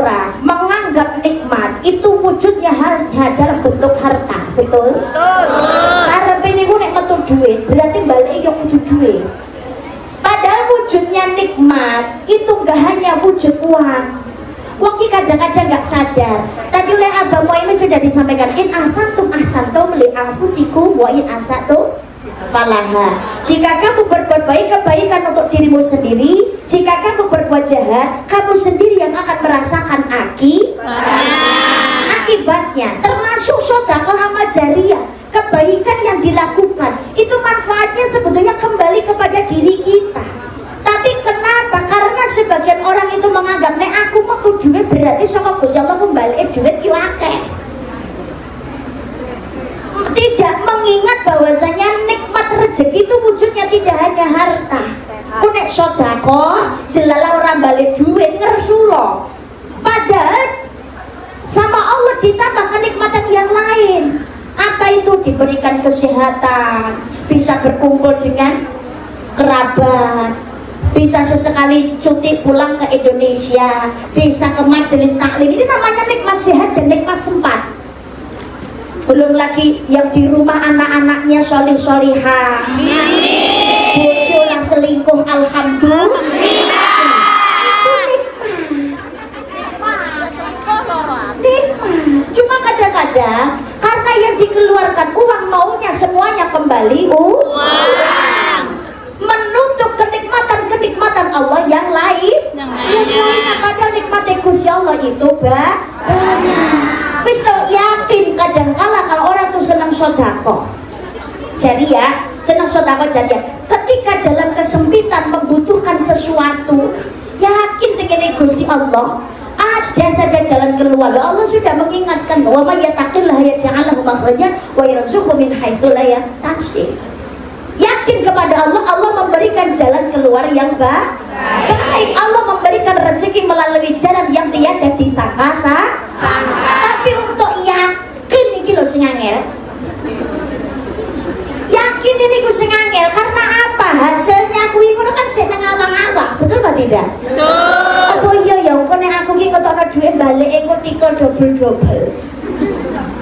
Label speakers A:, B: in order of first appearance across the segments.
A: orang menganggap nikmat itu wujudnya dalam bentuk harta, betul? Karena ini gue nek metu duit, berarti balik yo kudu duit. Padahal wujudnya nikmat itu gak hanya wujud uang. Wong kadang-kadang nggak sadar. Tadi oleh Abah Muaimin sudah disampaikan, in asantum li anfusikum wa in asatum falaha. Jika kamu berbuat baik, kebaikan untuk dirimu sendiri. Jika kamu berbuat jahat, kamu sendiri yang akan merasakan akibatnya. Termasuk sedekah amal jariyah, kebaikan yang dilakukan itu manfaatnya sebetulnya kembali kepada diri kita. Tapi kenapa? Karena sebagian orang itu menganggap nek aku mau tuh duit berarti saka Gusti Allah kembali duit yo akeh. Tidak mengingat bahwasanya nikmat rezeki itu wujudnya tidak hanya harta. Ku nek sedekah jelala orang balik duit ngersulo. Padahal sama Allah ditambah kenikmatan yang lain. Apa itu? Diberikan kesehatan, bisa berkumpul dengan kerabat, bisa sesekali cuti pulang ke Indonesia, bisa ke majelis taklim. Ini namanya nikmat sehat dan nikmat sempat. Belum lagi yang di rumah anak-anaknya solih-solihah, bojo yang selingkuh, alhamdulillah. Itu nikmat. Cuma kadang-kadang karena yang dikeluarkan uang maunya semuanya kembali uang, menutup kenikmatan Allah yang lain. Padahal nikmatnya Gusti Allah itu banyak. Wis yakin kadang-kala kalau orang tuh senang sedekah jariyah, senang sedekah jariyah, ketika dalam kesempitan membutuhkan sesuatu, yakin dengan Gusti Allah ada saja jalan keluar. Allah sudah mengingatkan bahwa may yattaqillaha yaj'al lahu makhrajan wa yarzuqhu min haitsu la yahtasib. Yakin kepada Allah, Allah memberikan jalan keluar yang baik. Allah memberikan rezeki melalui jalan yang tiada disangka. Tapi untuk yakin iki lho sing angel. Yakin ini ku sing angel karena apa? Hasilnya kuwi ngono kan sik nang awang-awang, betul apa tidak? Betul. Apa iya ya kok nek aku ki ngetokno dhuwit balik engko tikul double-double.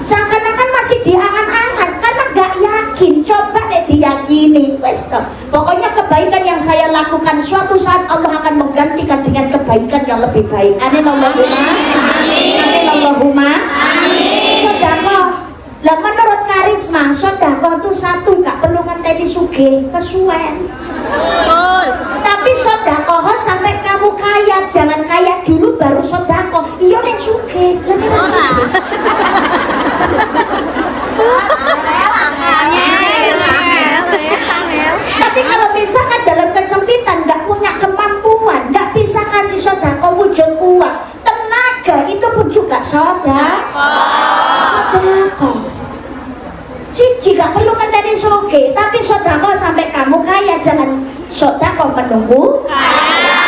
A: Seakan-akan masih diangan-angan karena gak yakin. Coba nek diyakini, wes toh. Pokoknya kebaikan yang saya lakukan suatu saat Allah akan menggantikan dengan kebaikan yang lebih baik. Amin Allahumma. Amin Allahumma. Sedekah. Lah menurut karisma, sedekah itu satu gak perlu ngenteni sugih, kesuwen. Tapi sedekah sampai kamu kaya, jangan kaya dulu baru sedekah. Iya nek sugih. Tapi kalau misalkan dalam kesempitan nggak punya kemampuan, nggak bisa kasih sedekah wujud uang, tenaga itu pun juga sedekah. Cici gak perlu ngenteni soge, tapi sedekah sampai kamu kaya, jangan sedekah menunggu kaya.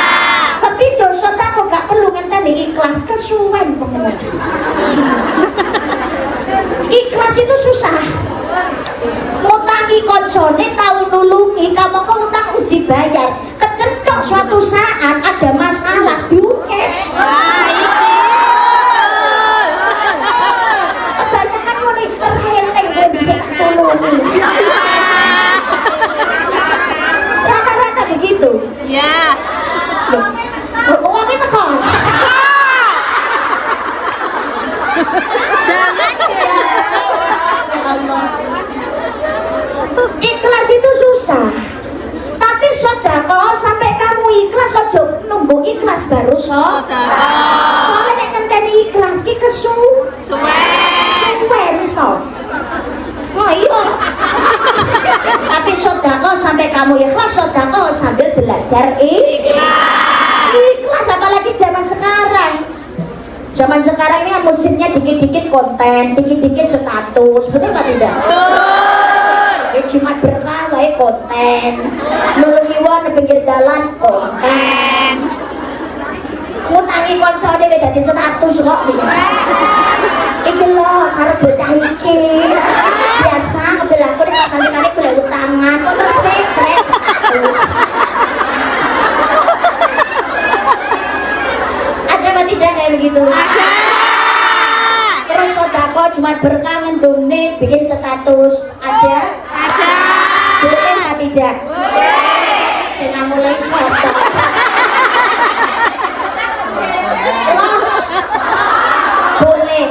A: Tapi sedekah gak perlu ngenteni ikhlas, kesuwen pengen. Ikhlas itu susah. Ngutangi koncone tahu nulungi, kamu kok utang harus dibayar. Kecentok suatu saat ada masalah duket. Kebanyakan ngene releng gue bisa tak tolongi. Rata-rata begitu. Ya. Uangnya teko. Ikhlas itu susah, tapi sedekah sampai kamu ikhlas aja nunggu ikhlas baru sedekah. Soalnya nek ngenteni ikhlas ki suwen so. Oh iya. Tapi sedekah sampai kamu ikhlas, sedekah sambil belajar ikhlas. Apalagi zaman sekarang. Zaman sekarang ini musimnya dikit-dikit konten, dikit-dikit status, betul nggak tidak? Cuma berkah wae konten, nulungi wong nang pinggir dalan konten, ngutangi koncone wis dadi status kok. Iki lho karep bocah iki biasa ngebelaku nek kali-kali kula utangan kok terus status. Ada apa tidak kayak begitu? Ada. Terus sodako cuma berkangen dongeng bikin status ada? Ada. Boleh nggak tidak? Boleh. Kita mulai sodako. Los. Boleh.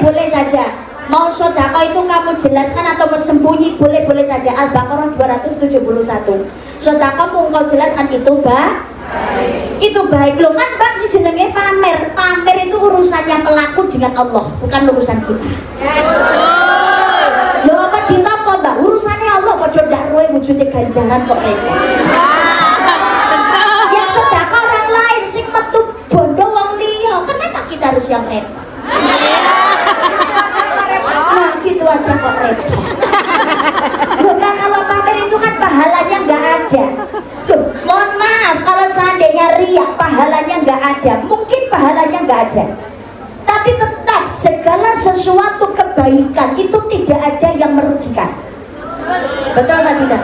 A: Boleh saja. Mau sodako itu kamu jelaskan atau sembunyi boleh saja. Al-Baqarah 271. Sodako mau kau jelaskan itu baik. Itu baik loh kan Mbak, si jenenge pamer. Pamer itu urusannya pelaku dengan Allah, bukan urusan kita. Loh apa ditampa Mbak? Urusannya Allah kok ndak roe wujudnya ganjaran kok repot. Yang sodako orang lain sing metu bondo wong liya. Kenapa kita harus yang repot? Nah gitu aja kok repot. Nah kalau pamer itu kan pahalanya nggak ada. Loh, mohon maaf kalau seandainya riak pahalanya nggak ada, mungkin pahalanya nggak ada. Tapi tetap segala sesuatu kebaikan itu tidak ada yang merugikan. Betul atau tidak?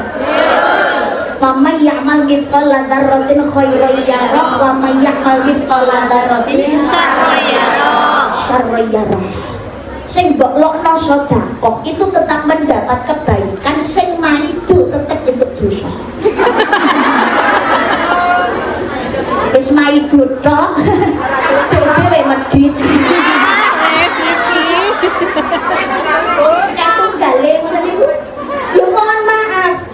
A: Faman ya'mal mithqala dzarratin khairan yarah wa man ya'mal mithqala dzarratin syarran yarah. Sing mbok lokno sedekah itu tetap mendapat kebaikan, sing maido tetap ikut dosa. Wis maido tok. Dhewe medhit. Wis iki. Katunggale ngoten niku. Ya mohon maaf.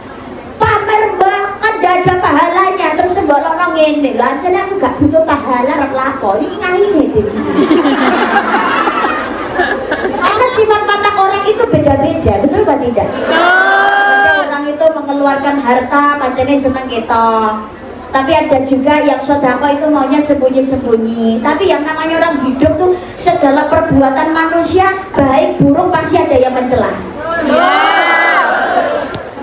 A: Pamer Mbak kan ada pahalanya terus mbok lokno ngene. Lah jane aku gak butuh pahala rek lakon. Iki ngaline dhewe. Karena sifat watak orang itu beda-beda, betul apa tidak? Ada orang itu mengeluarkan harta, pacarnya senang gitu. Tapi ada juga yang sodako itu maunya sembunyi-sembunyi. Tapi yang namanya orang hidup tuh segala perbuatan manusia baik buruk pasti ada yang mencela.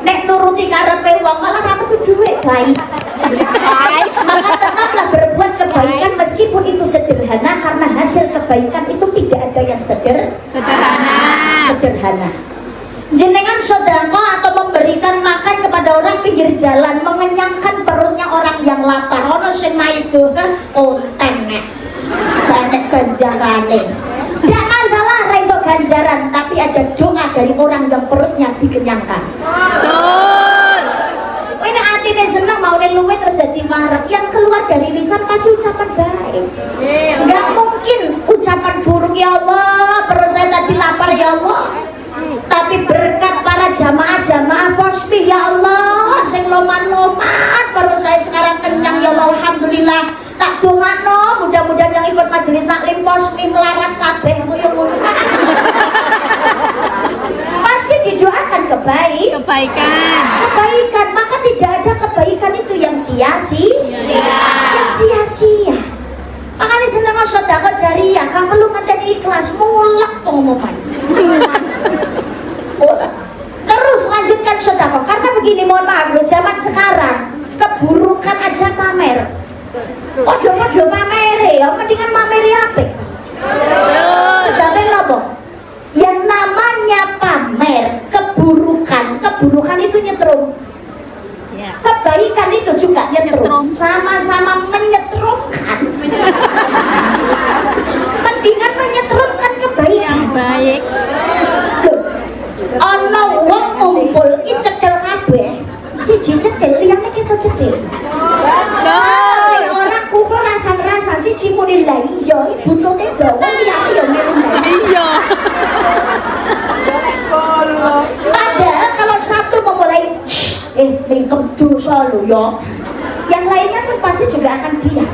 A: Nek nuruti karepe wong malah ra metu dhuwit, guys. Maka tetaplah berbuat kebaikan meskipun itu sederhana, karena hasil kebaikan itu tidak ada yang sederhana. Jenengan sedekah atau memberikan makan kepada orang pinggir jalan, mengenyangkan perutnya orang yang lapar. Ono sing maido konten nek banyak ganjarane. Jangan salah itu ganjaran, tapi ada doa dari orang yang perutnya dikenyangkan. Ini hatinya senang mau luwe terus jadi marah. Yang keluar dari lisan pasti ucapan baik. Enggak mungkin ucapan buruk. Ya Allah, perut saya tadi lapar ya Allah. Tapi berkat para jamaah posmi ya Allah, sing loman-loman perut saya sekarang kenyang ya Allah, alhamdulillah. Tak dongano mudah-mudahan yang ikut majelis taklim posmi melarat kabeh ya pasti didoakan kebaikan. Maka tidak ada kebaikan itu yang sia-sia. Makanya senang sedekah jariyah, kamu perlu ngenteni ikhlas, mulak pengumuman. Terus lanjutkan sedekah, karena begini, mohon maaf loh, zaman sekarang keburukan aja pamer. Ojo pamer ya, mendingan mameri apik. Sedekah nopo? Yang namanya pamer keburukan itu nyetrum. Kebaikan itu juga nyetrum, sama-sama menyetrumkan. Mendingan menyetrumkan kebaikan. Baik. Ono wong ngumpul iki cekel kabeh. Siji cekel, liyane kita cekel. Sampai orang kumpul rasan-rasan siji muni lha iya buntute dawa liyane ya milu lha iya. Padahal kalau satu memulai mingkem dosa lo ya, yang lainnya pun pasti juga akan diam.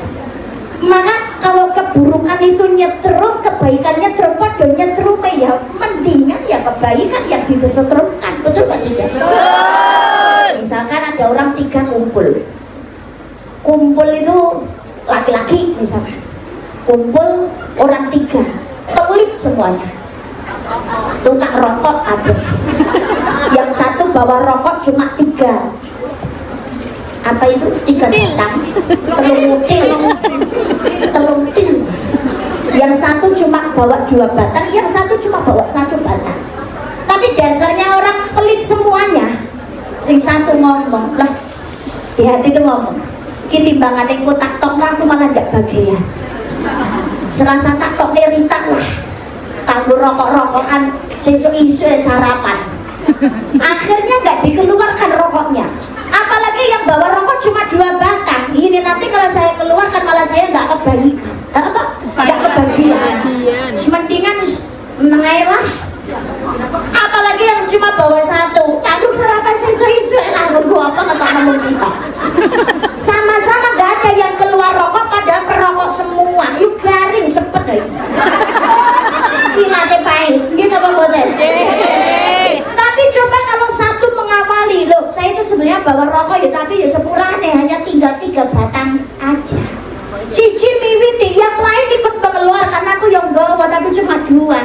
A: Maka kalau keburukan itu nyetrum, kebaikannya terpot dan nyetrum ya, mendingan ya kebaikan yang disetrumkan, betul Pak tidak? Misalkan ada orang 3 kumpul itu laki-laki misalkan, kumpul orang 3, pelit semuanya, tukang rokok ada. Yang satu bawa rokok cuma 3, apa itu 3 batang, telung til. Yang satu cuma bawa 2 batang, yang satu cuma bawa 1 batang. Tapi dasarnya orang pelit semuanya. Sing satu ngomong lah, di hati itu ngomong, "Ki timbangan yang tak tok aku malah ndak bagian." Selasa tak tok neritak lah tangguh rokok-rokokan sesuk isu sarapan. Akhirnya nggak dikeluarkan rokoknya, apalagi yang bawa rokok cuma 2 batang. Ini nanti kalau saya keluarkan malah saya nggak kebagian, nggak kebagian. Semendingan nengai lah, apalagi yang cuma bawa 1 tangguh sarapan sesuk isu lah nunggu apa ngetok ngomong sitok. Sama-sama nggak ada yang keluar rokok, padahal perokok semua. Yuk garing sepet ya. Ilate pahit, gitu apa boten? Tapi coba kalau satu mengawali, loh saya itu sebenarnya bawa rokok ya, tapi ya sepurane hanya tinggal 3 batang aja. Cici miwiti, yang lain ikut mengeluarkan, aku yang bawa tapi cuma 2.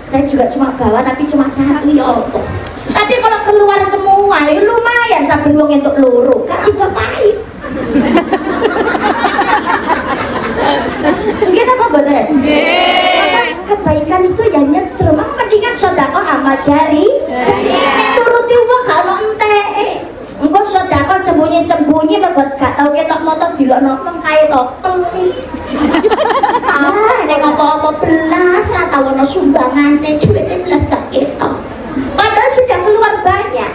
A: Saya juga cuma bawa tapi cuma 1 ya Allah. Tapi kalau keluar semua, ya lumayan saben wong entuk loro, kasih pahit. Mungkin apa boten? Kebaikan itu ya nyetrum, mendingan sedekah amal jari. Nek turuti wong gak ono entek. Engko sedekah sembunyi-sembunyi mergo gak tau ketok motor dilokno mengkae to pelit. Nek apa-apa belas ra tau ono sumbangane duwite belas gak ketok. Padahal sudah keluar banyak.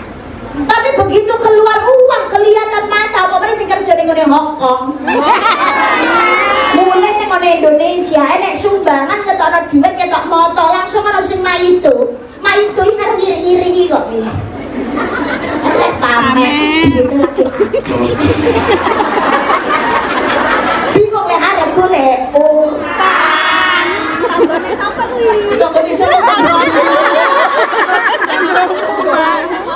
A: Tapi begitu keluar uang kelihatan mata, apa sing kerja ning Hongkong. Mulai ning Indonesia, enek sumbangan ketokno duit ketok moto langsung ana sing maido. Maido iki karo ngiri-ngiri iki kok piye. Elek pamer duwite lagi. Bingung lek arep golek utang. Tanggane sapa kuwi? Tanggane sapa?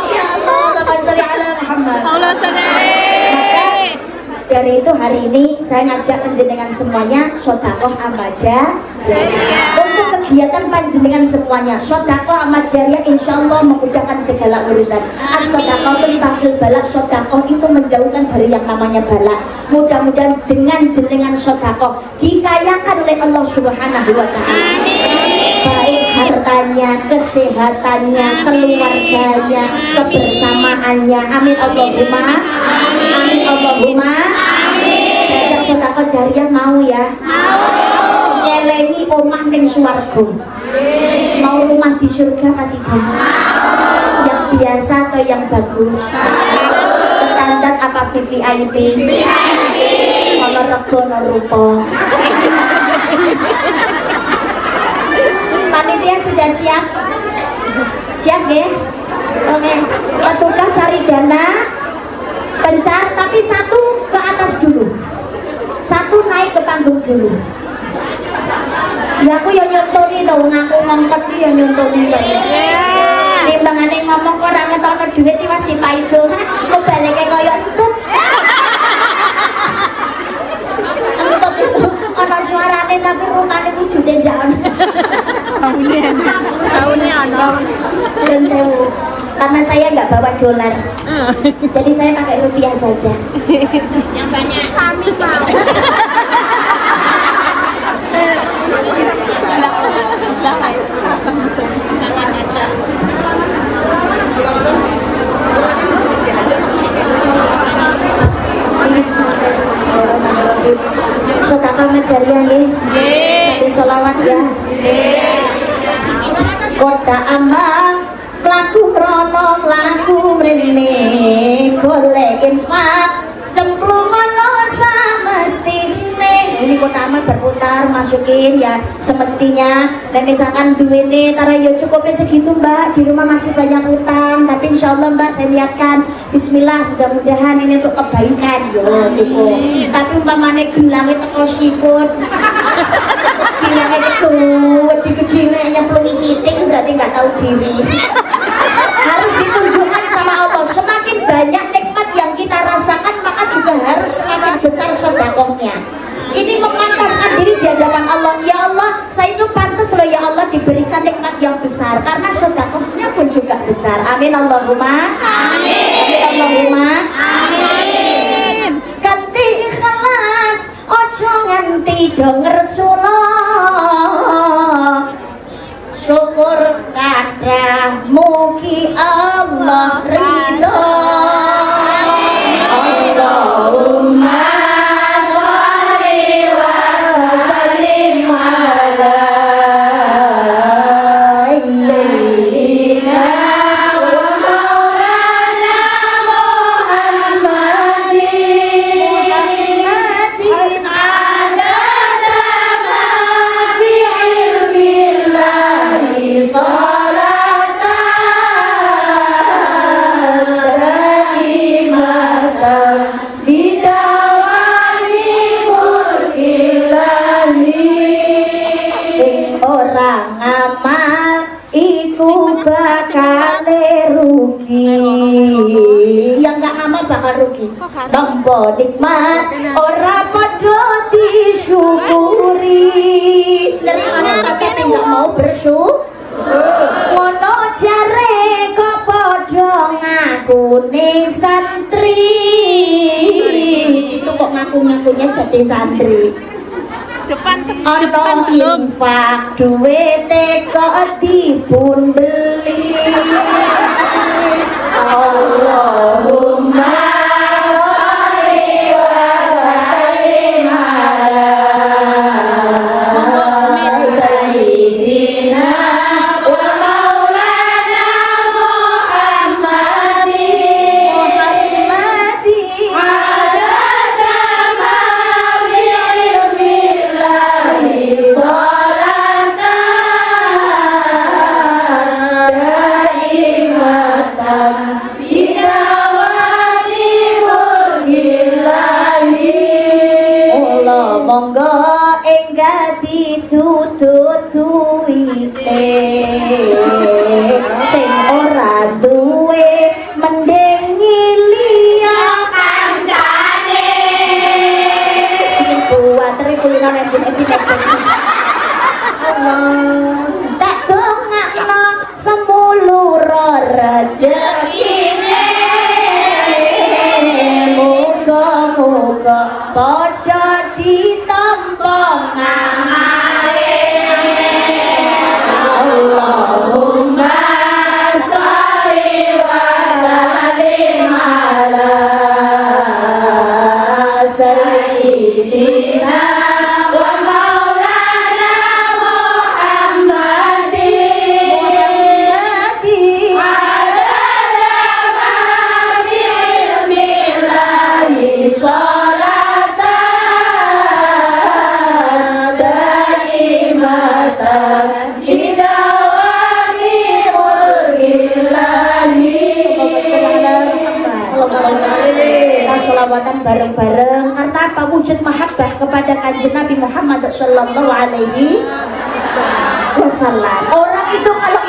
A: Ya Allah, sholli ala Muhammad. Allah sallallahu. Dari itu hari ini saya ngajak panjenengan semuanya sedekah amal jariah. Untuk kegiatan panjenengan semuanya, sedekah amal jariah insyaallah memudahkan segala urusan. As-sedekah itu tahil balak, sedekah itu menjauhkan dari yang namanya balak. Mudah-mudahan dengan jenengan sedekah dikayakan oleh Allah Subhanahu wa taala. Baik hartanya, kesehatannya, keluarganya, kebersamaannya. Amin Allahumma. Amin Allahumma. Baca sedekah jariah mau ya? Mau. Nyelengi omah ning swarga. Mau rumah di surga apa tidak? Yang biasa atau yang bagus? Standar apa VVIP? Ono rego ono rupa. Panitia sudah siap? Siap nggih? Oke. Petugas cari dana, pencar, tapi 1 ke atas dulu, 1 naik ke panggung dulu. Ya aku yang nyontoni tau, ngaku ngongkot iki yang nyontoni tau. Timbangane ngomong kok ora ngetokno dhuwit iki wis dipaido. Kok baleke kaya entut. Entut itu ana suarane tapi rupane wujude ndak ono. Saune ono. Dan sewu. Karena saya nggak bawa dolar, jadi saya pakai rupiah saja. Yang banyak kami mau. Sama saja. Sedekah jariah nggih. Sambil sholawat ya. Kota amal mlaku rono mlaku mrene golek infak cemplung ono samestine. Ini kota amal berputar, masukin ya semestinya. Dan misalkan duitnya tara ya cukupnya segitu mbak, di rumah masih banyak utang, tapi insya Allah mbak saya niatkan bismillah mudah-mudahan ini untuk kebaikan yo cukup. Tapi umpamane gelangnya teko sikut gelangnya itu gede-gede nyemplungi sitik berarti nggak tahu diri. Harus ditunjukkan sama Allah. Semakin banyak nikmat yang kita rasakan, maka juga harus semakin besar sedekahnya. Ini memantaskan diri di hadapan Allah. Ya Allah, saya itu pantas loh ya Allah diberikan nikmat yang besar, karena sedekahnya pun juga besar. Amin Allahumma. Amin. Amin Allahumma. Amin. Ganti ikhlas, ojo nganti dong Rasulullah. Syukur kadah mugi Allah ridho. Allahumma sholli wa sallim orang amal iku bakal rugi. Yang gak amal bakal rugi. Nampa nikmat ora padha disyukuri. Dari mana tapi gak mau bersyukur. Ngono jare kok padha ngakune santri. Itu kok ngaku-ngakunya jadi santri.
B: Depan
A: Ono infak duwite kok dipun beli. Allahumma sholli wa sallim ala sayyidina wa maulana Muhammadin adada ma fi ilmillahi sholatan daimatan bidawati mulkillahi. Mula monggo enggak ditututuite sing ora duwe mending nyiliya kancane. Sing kuat kulino nek Allah tak dongakno semulur rejekine. Muga-muga padha ditampa ngamale. Allahumma sholli wa sallim ala sayyidina wa maulana Muhammadin adada ma fi ilmillahi sholatan daimatan bidawami mulkillahi. Kita sholawatan bareng-bareng karena apa? Wujud mahabbah kepada kanjeng Nabi Muhammad sallallahu alaihi wasallam. Orang itu kalau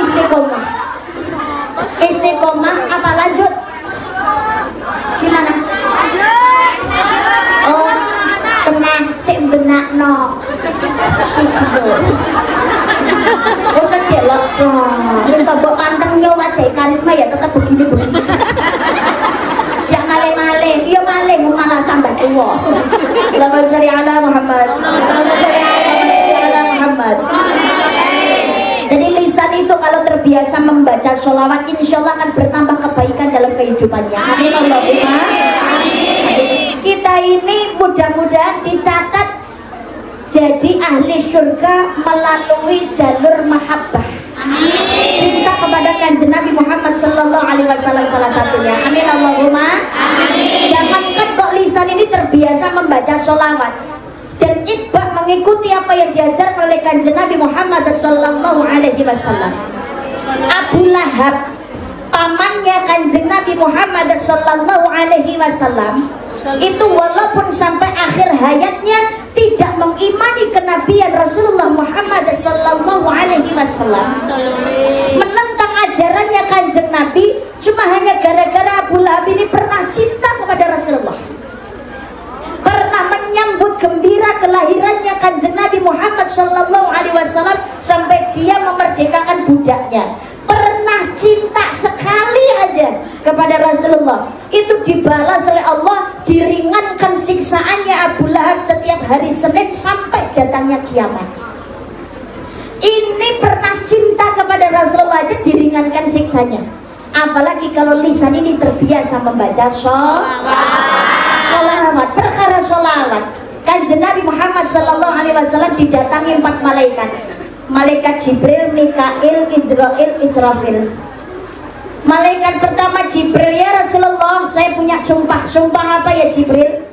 A: istiqomah apa lanjut? Gimana? Oh, tenang, sik benakno. Wis delok to. Wis mbok pantengnya wajah karisma ya tetap begini-begini. Jangan maling-maling, iya maling malah tambah tua. Allahumma sholli ala Muhammad. Jadi lisan itu kalau terbiasa membaca sholawat, insya Allah akan bertambah kebaikan dalam kehidupannya. Amin Allahumma. Kita ini mudah-mudahan dicatat jadi ahli surga melalui jalur mahabbah. Cinta kepada kanjeng Nabi Muhammad sallallahu alaihi wasallam salah satunya. Amin Allahumma. Jangankan kok lisan ini terbiasa membaca sholawat dan itba mengikuti apa yang diajarkan oleh kanjeng Nabi Muhammad sallallahu alaihi wasallam. Abu Lahab, pamannya kanjeng Nabi Muhammad sallallahu alaihi wasallam, itu walaupun sampai akhir hayatnya tidak mengimani kenabian Rasulullah Muhammad sallallahu alaihi wasallam, menentang ajarannya kanjeng Nabi, cuma hanya gara-gara Abu Lahab ini pernah cinta kepada Rasulullah, pernah menyambut gembira kelahirannya kanjeng Nabi Muhammad sallallahu alaihi wasallam sampai dia memerdekakan budaknya, pernah cinta sekali aja kepada Rasulullah, itu dibalas oleh Allah, diringankan siksaannya Abu Lahab setiap hari Senin sampai datangnya kiamat. Ini pernah cinta kepada Rasulullah aja diringankan siksanya, apalagi kalau lisan ini terbiasa membaca sholawat. Perkara sholawat, kanjeng Nabi Muhammad sallallahu alaihi wasallam didatangi 4 malaikat. Malaikat Jibril, Mikail, Israil, Israfil. Malaikat pertama Jibril, ya Rasulullah, saya punya sumpah. Sumpah apa ya Jibril?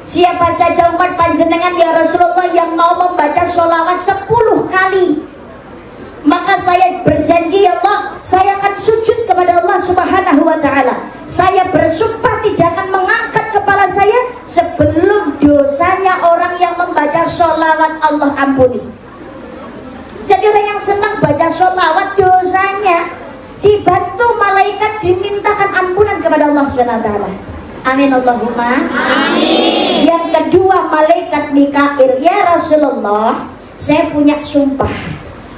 A: Siapa saja umat panjenengan ya Rasulullah yang mau membaca sholawat 10 kali, maka saya berjanji ya Allah, saya akan sujud kepada Allah subhanahu wa ta'ala. Saya bersumpah tidak akan mengangkat kepala saya sebelum dosanya orang yang membaca sholawat Allah ampuni. Jadi orang yang yang senang baca sholawat dosanya dibantu malaikat, dimintakan ampunan kepada Allah Subhanahu wa taala. Amin Allahumma amin. Yang kedua, malaikat Mikail, ya Rasulullah, saya punya sumpah,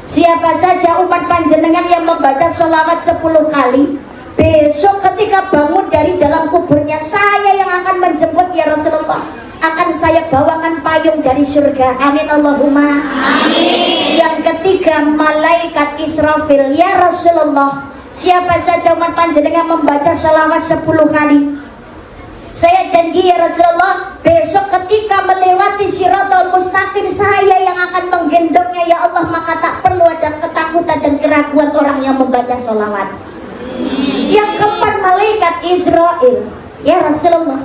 A: siapa saja umat panjenengan yang membaca sholawat 10 kali, besok ketika bangun dari dalam kuburnya, saya yang akan menjemput ya Rasulullah, akan saya bawakan payung dari surga. Amin Allahumma amin. Yang ketiga, malaikat Israfil, ya Rasulullah, siapa saja umat panjenengan membaca sholawat 10 kali, saya janji ya Rasulullah, besok ketika melewati Shiratal Mustaqim, saya yang akan menggendongnya ya Allah, maka tak perlu ada ketakutan dan keraguan orang yang membaca sholawat. Yang keempat, malaikat Israel, ya Rasulullah,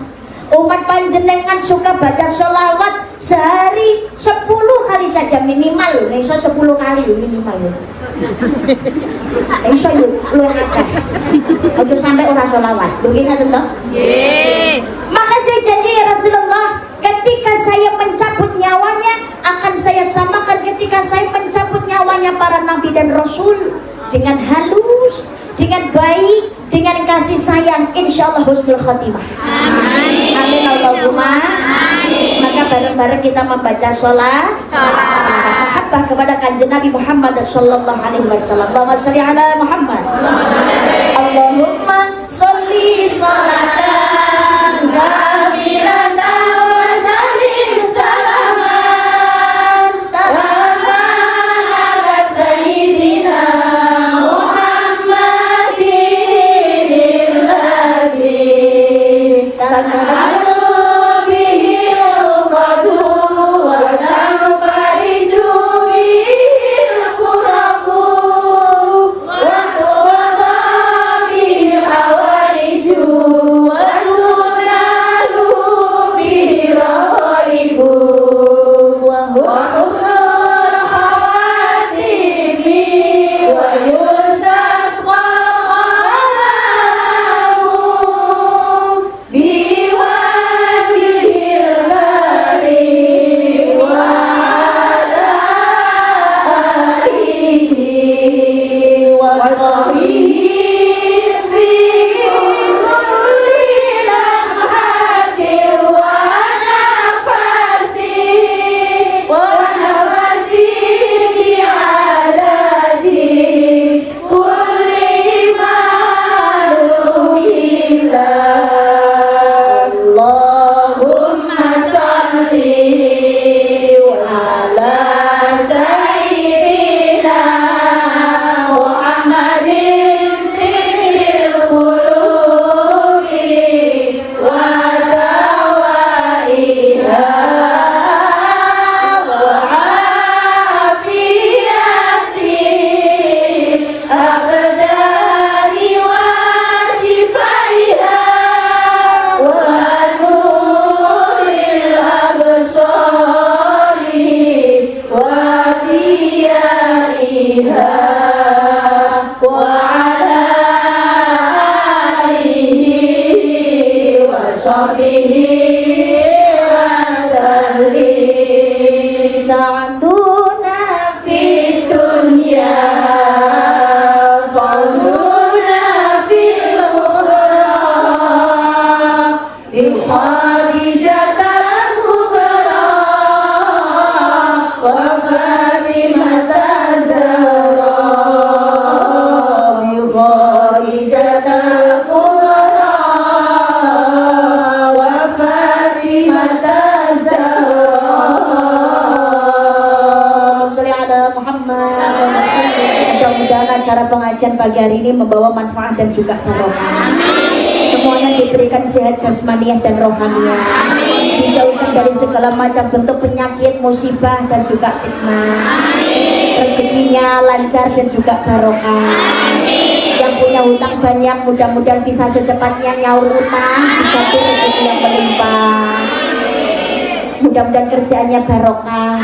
A: umat panjenengan suka baca sholawat sehari 10 kali saja minimal, nih so 10 kali minimal. Iso yuk, lu yang akeh. Ojo sampai ora sholawat. Begini tentu. Maka saya janji ya Rasulullah, ketika saya mencabut nyawanya, akan saya samakan ketika saya mencabut nyawanya para nabi dan rasul, dengan halus, dengan baik, dengan kasih sayang, insya Allah husnul khotimah. Amin. Amin Allahumma amin. Maka bareng-bareng kita membaca sholat mahabbah kepada kanjeng Nabi Muhammad sallallahu alaihi wasallam. Allahumma sholli ala Muhammad. Allahumma sholli sholatan kamilatan wa sallim salaman tamman ala sayyidina Muhammadin alladhi tanazzalu bihi al-qadu wa tanfariju bihi al-kurabu wa tuwada bihi al-hawaiju wa tunalu bihi al-ghaibu wa husnul khawatimi wa yustasqa ghamamu biwajhil karim wa ala alihi wa sahbihi fi kulli lamhatin wa nafasin bi'adadi kulli ma'lumillah. Allahumma salli ala sayyidina Muhammadin tibbil qulubi wa dawaiha wa afiyati abdani wa shifaiha wa nuril absari wa diyaiha wa ala alihi wa sahbihi wa sallim. Sa'aduna fid dunya fa'uduna fil ukhra bi khadijatal kubra wa fatimata zahra bi khadijatal kubra wa fatimata zahra. Sholli ala Muhammad. Mudah-mudahan acara pengajian pagi hari ini membawa manfaat dan juga barokah. Semuanya diberikan sehat jasmaniah dan rohaniah. Dijauhkan dari segala macam bentuk penyakit, musibah dan juga fitnah. Rezekinya lancar dan juga barokah. Yang punya hutang banyak, mudah-mudahan bisa secepatnya nyaur utang, diganti rezeki yang melimpah. Mudah-mudahan kerjaannya barokah.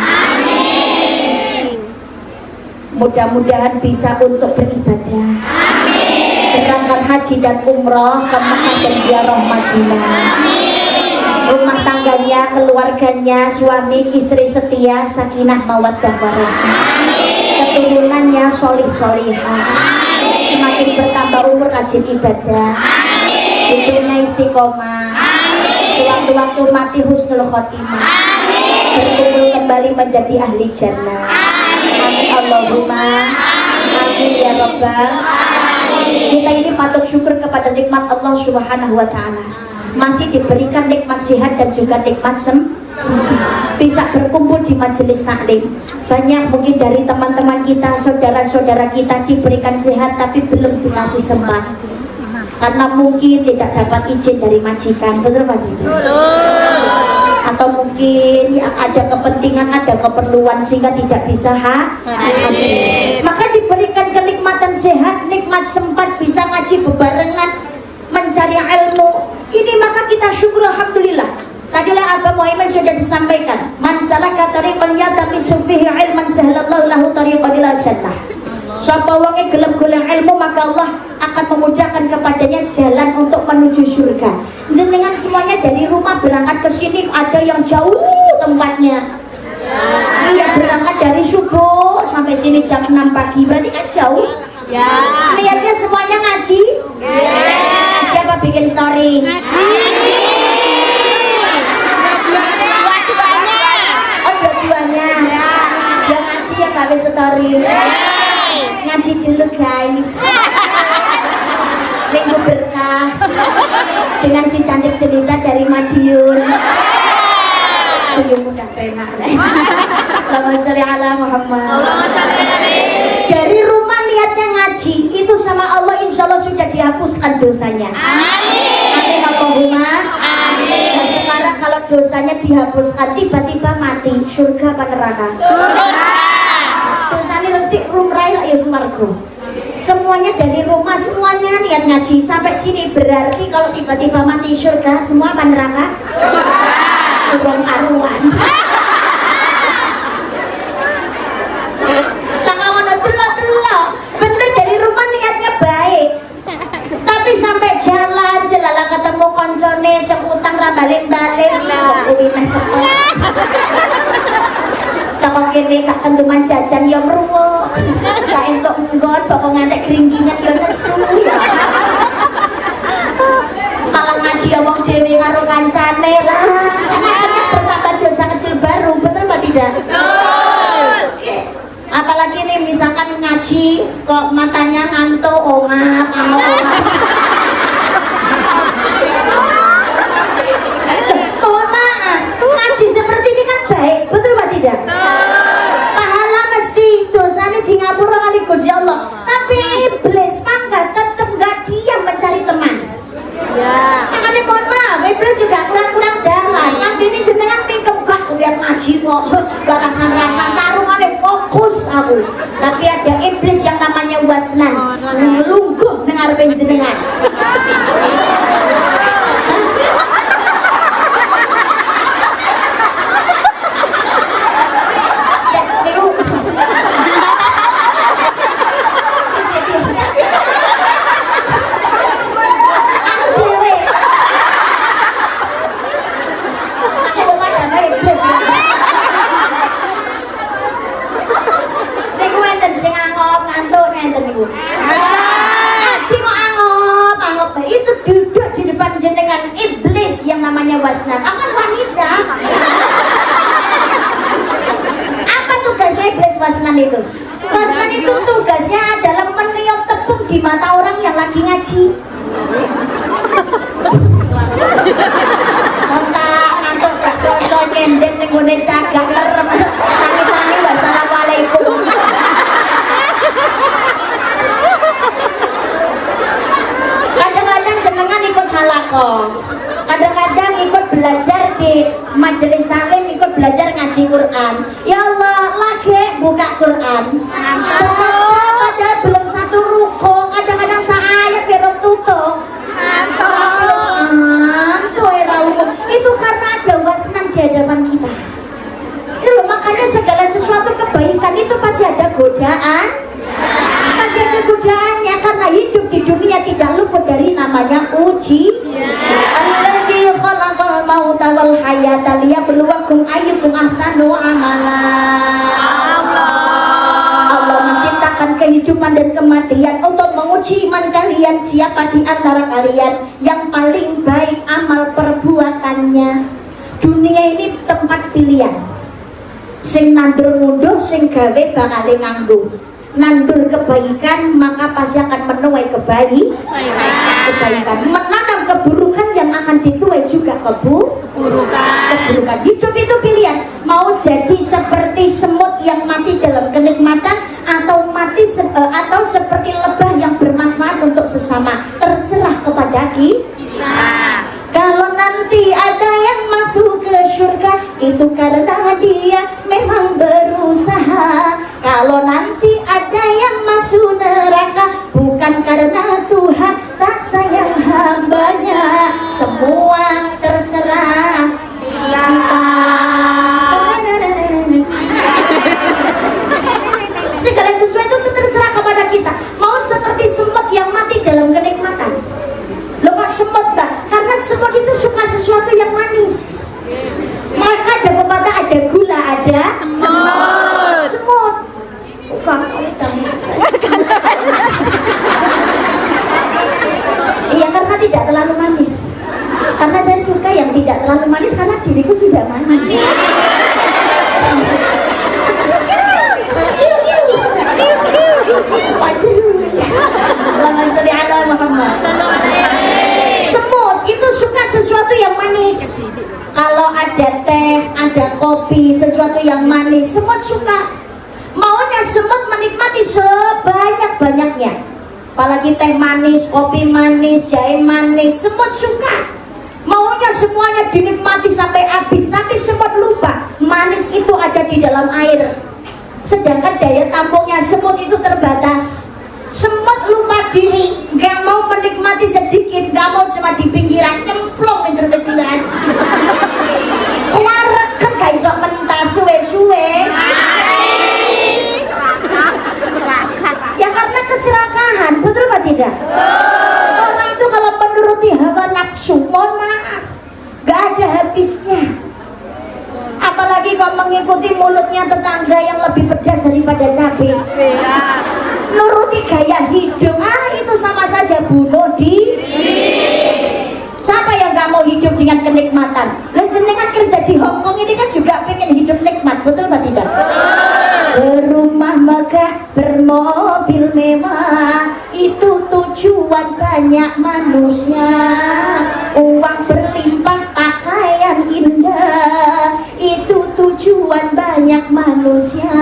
A: Mudah-mudahan bisa untuk beribadah, berangkat haji dan umroh ke Mekah dan ziarah Madinah. Rumah tangganya, keluarganya, suami istri setia, sakinah mawaddah warahmah. Keturunannya rezekinya solih-solihah, semakin bertambah umur rajin ibadah, hidupnya istiqomah, sewaktu-waktu mati husnul khotimah, berkumpul kembali menjadi ahli jannah. Amin Allahumma amin ya Rabbal. Kita ini patut syukur kepada nikmat Allah Subhanahu wa taala. Masih diberikan nikmat sehat dan juga nikmat bisa berkumpul di majelis taklim. Banyak mungkin dari teman-teman kita, saudara-saudara kita diberikan sehat tapi belum dikasih sempat karena mungkin tidak dapat izin dari majikan, betul Pak Didi? Atau mungkin ya, ada kepentingan, ada keperluan sehingga tidak bisa hadir. Maka diberikan kenikmatan sehat, nikmat sempat bisa ngaji bebarengan, mencari ilmu. Ini maka kita syukur alhamdulillah. Tadilah Abah Muhammad sudah disampaikan, man salaka tariqan yatamisu fihi ilman sahhalallahu lahu tariqan ilal jannah. Sapa wonge gelem-gelem ilmu maka Allah akan memudahkan kepadanya jalan untuk menuju surga. Jenengan semuanya dari rumah berangkat ke sini, ada yang jauh tempatnya. Iya, berangkat dari subuh sampai sini jam 6 pagi, berarti kan jauh. Ya. Niatnya semuanya ngaji? Ngaji apa bikin story? Ngaji. Oh, dua-duanya. Yang ngaji yang gawe story. Ngaji dulu guys. Minggu berkah dengan si cantik cerita dari Madiun. Tuyung udah penak deh. Allahumma sholli ala Muhammad. Dari rumah niatnya ngaji itu sama Allah insya Allah sudah dihapuskan dosanya. Amin. Amin Allahumma. Amin. Nah sekarang kalau dosanya dihapuskan tiba-tiba mati, surga apa neraka? Surga. Dosanya resik rumrai ya swarga. Semuanya dari rumah, semuanya niat ngaji sampai sini, berarti kalau tiba-tiba mati surga semua apa neraka? Kurang karuan. Bener dari rumah niatnya baik, tapi sampai jalan jelala ketemu koncone sing utang ra balik-balik kuwi meh sepet. Takok kene gak kentuman jajan ya mruwuk. Gak entuk nggon pokok ngantek gringgingan ya nesu ya. Malah ngaji wong dhewe karo kancane lah. Akhirnya bertambah dosa kecil baru, betul apa tidak? Betul. Oke. Apalagi nih misalkan ngaji kok matanya ngantuk, ongap, ongap. Mohon maaf, ngaji seperti ini kan baik, betul apa tidak? Pahala mesti, dosanya di ngapura kali Gusti Allah. Tapi iblis mangga tetap gak diam mencari teman. Ya. Makanya mohon maaf, iblis juga kurang-kurang dalam. Nanti ini jenengan mingkem gak lihat ngaji kok, gak rasan-rasan tarungannya fokus aku. Tapi ada iblis yang namanya wasnan, ngelungguh dengar penjenengan. Itu duduk di depan jenengan iblis yang namanya wasnan, akan wanita. Apa tugasnya iblis wasnan itu? Wasnan itu tugasnya adalah meniup tepung di mata orang yang lagi ngaji. Kontak ngantuk gak kroso nyenden ning gone cagak merem. Tangi-tangi wassalamualaikum. Kadang-kadang jenengan ikut halakoh, kadang-kadang ikut belajar di majelis taklim, ikut belajar ngaji Quran. Ya Allah, lagi buka Quran, baca padahal belum satu ruko, kadang-kadang seayat belum tutup. Itu karena ada wasnan di hadapan kita. Itu makanya segala sesuatu kebaikan itu pasti ada godaan. Masih ada godaannya karena hidup di dunia tidak luput dari namanya uji. Alladzi khalaqal mauta wal hayata liyabluwakum ayyukum ahsanu amala. Allah menciptakan kehidupan dan kematian untuk menguji iman kalian, siapa di antara kalian yang paling baik amal perbuatannya. Dunia ini tempat pilihan, sing nandur ngunduh, sing gawe bakal nganggo. Nandur kebaikan maka pasti akan menuai kebaikan. Menanam keburukan yang akan dituai juga keburukan. Hidup itu pilihan, mau jadi seperti semut yang mati dalam kenikmatan atau atau seperti lebah yang bermanfaat untuk sesama, terserah kepada kita. Kalau nanti ada yang masuk ke surga, itu karena dia memang berusaha. Kalau nanti ada yang masuk neraka, bukan karena Tuhan tak sayang hambanya. Semua terserah kita. Segala sesuatu itu terserah kepada kita. Mau seperti semut yang mati dalam kenikmatan. Loh kok semut, Mbak? Karena semut itu suka sesuatu yang manis. Maka ada pepatah, ada gula, ada semut. Bukan, iya, karena tidak terlalu manis. Karena saya suka yang tidak terlalu manis karena diriku sudah manis. Semut itu suka sesuatu yang manis. Kalau ada teh, ada kopi, sesuatu yang manis, semut suka. Maunya semut menikmati sebanyak-banyaknya. Apalagi teh manis, kopi manis, jahe manis, semut suka. Maunya semuanya dinikmati sampai habis, tapi semut lupa manis itu ada di dalam air. Sedangkan daya tampungnya semut itu terbatas. Semut lupa diri, gak mau menikmati sedikit, gak mau cuma di pinggiran, nyemplung di gelas. Keluarkan gak iso mentah suwe-suwe. Ya karena keserakahan, betul apa tidak? Orang itu kalau menuruti hawa nafsu, mohon maaf, gak ada habisnya. Apalagi kalau mengikuti mulutnya tetangga yang lebih pedas daripada cabai. Nuruti gaya hidup, itu sama saja bunuh diri. Siapa yang gak mau hidup dengan kenikmatan? Lah jenengan kerja di Hongkong ini kan juga pengen hidup nikmat, betul apa tidak? Berumah megah, bermobil mewah, itu tujuan banyak manusia. Uang berlimpah, pakaian indah, itu tujuan banyak manusia.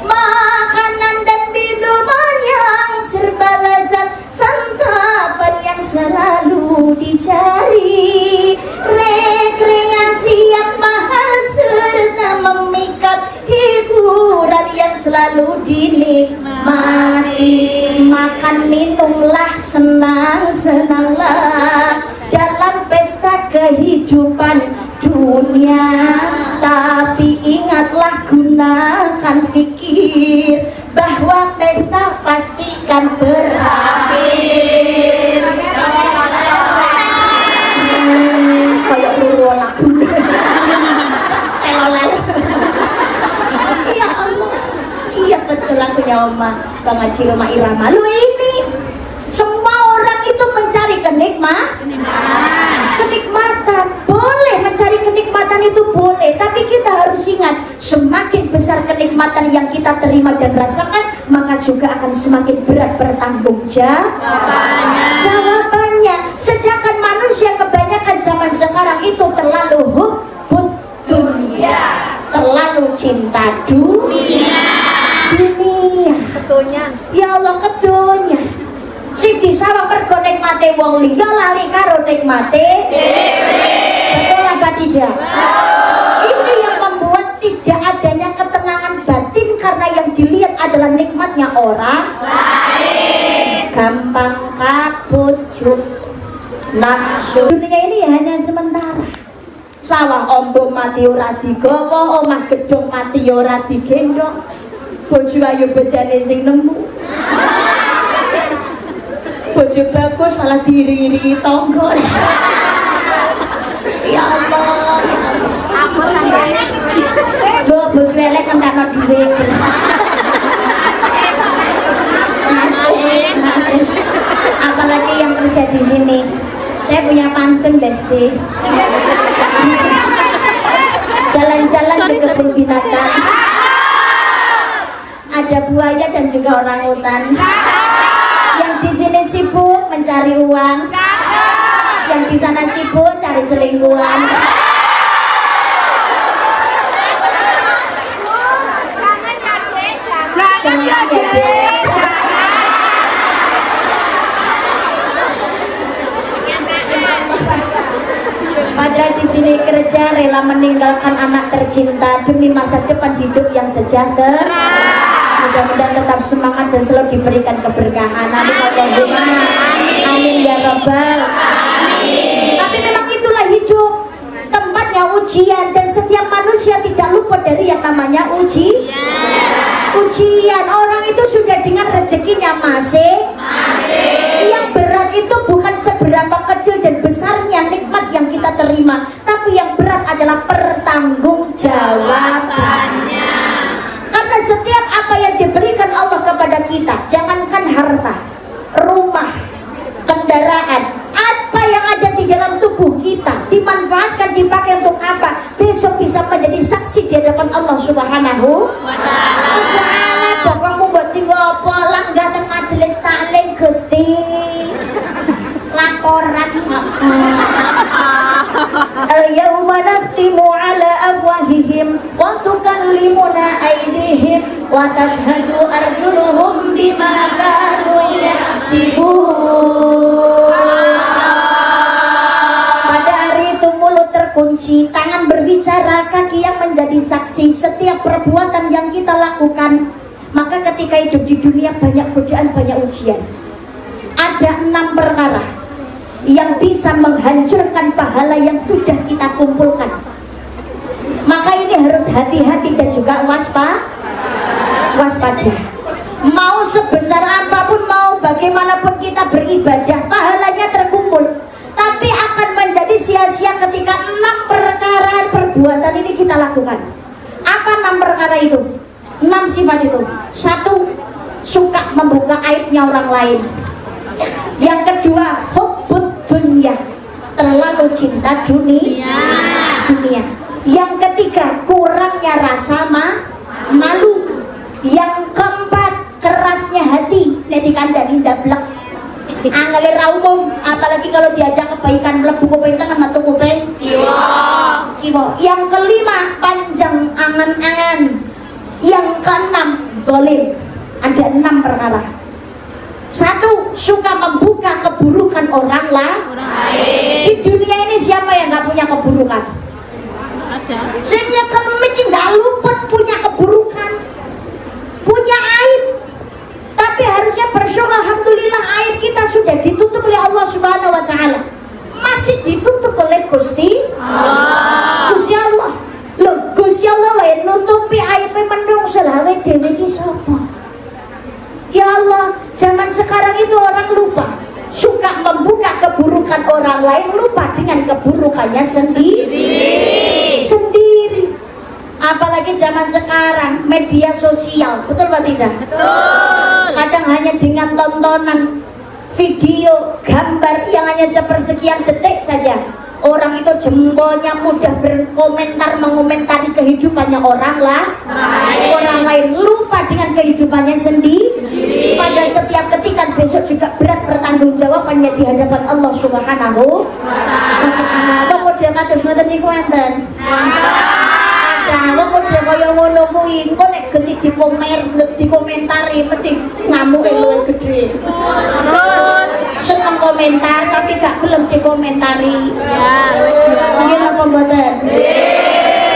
A: Makanan dan minuman yang serba lezat, santapan yang selalu dicari, rekreasi yang mahal serta memikat, hiburan yang selalu dinikmati. Makan minumlah, senang-senanglah dalam pesta kehidupan dunia. Tapi ingatlah, gunakan fikir bahwa pesta pastikan berakhir. Kayak luru lagu. Ya Allah, iya betul lagunya Oma Bang Haji Roma Irama. Lu ini semua orang itu mencari kenikmatan. Boleh mencari kenikmatan itu boleh, tapi kita harus ingat, semakin besar kenikmatan yang kita terima dan rasakan, maka juga akan semakin berat bertanggung jawabannya. Sedangkan manusia kebanyakan zaman sekarang itu terlalu hubbud dunia, terlalu cinta dunia. Kedonya. Ya Allah, kedonya. Sing disawang mergo nikmate wong liya, lali karo nikmate dhewe. Betul apa tidak? Ini yang membuat tidak adanya ketenangan batin, karena yang dilihat adalah nikmatnya orang lain. Gampang kapujuk nafsu. Dunia ini hanya sementara. Sawah ombo mati ora digawa, omah gedhong mati ora digendong, bojo ayu bejane sing nemu. Bojo bagus malah diiringi tangga. Ya Allah, ya Allah. Lho, bos welek kan tak ono dhuwit. Assalamualaikum Besti. Jalan-jalan ke kebun binatang. Ada buaya dan juga orang hutan. Yang di sini sibuk mencari uang. Yang di sana sibuk cari selingkuhan. Padahal di sini kerja rela meninggalkan anak tercinta demi masa depan hidup yang sejahtera. Mudah-mudahan tetap semangat dan selalu diberikan keberkahan. Amin Allahumma amin ya rabbal alamin. Tapi memang itulah hidup, tempatnya ujian, dan setiap manusia tidak luput dari yang namanya ujian. Orang itu sudah dengan rezekinya masing-masing. Yang berat itu bukan seberapa kecil dan besarnya nikmat yang kita terima, tapi yang berat adalah pertanggungjawabannya. Karena setiap apa yang diberikan Allah kepada kita, jangankan harta, rumah, kendaraan, apa yang ada di dalam tubuh kita dimanfaatkan, dipakai untuk apa, besok bisa menjadi saksi di hadapan Allah Subhanahu wa ta'ala. Pokokmu buat tinggal apa langgah teng majelis taklim Gusti, laporan al-yawma nakhtimu ala afwahihim wa tukallimuna aydihim wa tashhadu arjuluhum bima kanu yaksibun. Pada hari itu mulut terkunci, tangan berbicara, kaki yang menjadi saksi setiap perbuatan yang kita lakukan. Maka ketika hidup di dunia banyak godaan, banyak ujian. Ada 6 perkara yang bisa menghancurkan pahala yang sudah kita kumpulkan. Maka ini harus hati-hati dan juga waspada. Mau sebesar apapun, mau bagaimanapun kita beribadah, pahalanya terkumpul, tapi akan menjadi sia-sia ketika 6 perkara perbuatan ini kita lakukan. Apa 6 perkara itu? 6 sifat itu. 1, suka membuka aibnya orang lain. Yang kedua, hubbud dunya, terlalu cinta dunia. Yang ketiga, kurangnya rasa malu. Yang keempat, kerasnya hati, nek dikandani ndablek. Angale ra umum, apalagi kalau diajak kebaikan mlebu kuping tengah metu kuping kiwa. Yang kelima, panjang angan-angan. Yang keenam, zalim. Ada 6 perkara. 1, suka membuka keburukan orang lain. Di dunia ini siapa yang nggak punya keburukan? Sehingga kalau mungkin nggak luput punya keburukan, punya aib. Tapi harusnya bersyukur, alhamdulillah aib kita sudah ditutup oleh Allah Subhanahu wa ta'ala. Masih ditutup oleh Gusti Allah. Loh, Gusti Allah wae nutupi aibnya menungso lha awake dhewe iki sapa? Ya Allah, zaman sekarang itu orang lupa, suka membuka keburukan orang lain, lupa dengan keburukannya sendiri. Apalagi zaman sekarang media sosial, betul Pak tidak? Betul. Kadang hanya dengan tontonan video, gambar yang hanya sepersekian detik saja, orang itu jempolnya mudah berkomentar, mengomentari kehidupannya orang lain, lupa dengan kehidupannya sendiri. Pada setiap ketika besok juga berat pertanggungjawabannya di hadapan Allah Subhanahu wa ta'ala. Apa model kados ngoten niku enten? Nah, model kaya ngono kuwi engko nek genti dikomentari mesti ngamuke luwih gedhe. Seneng komentar tapi gak gelem dikomentari. Nggih napa mboten?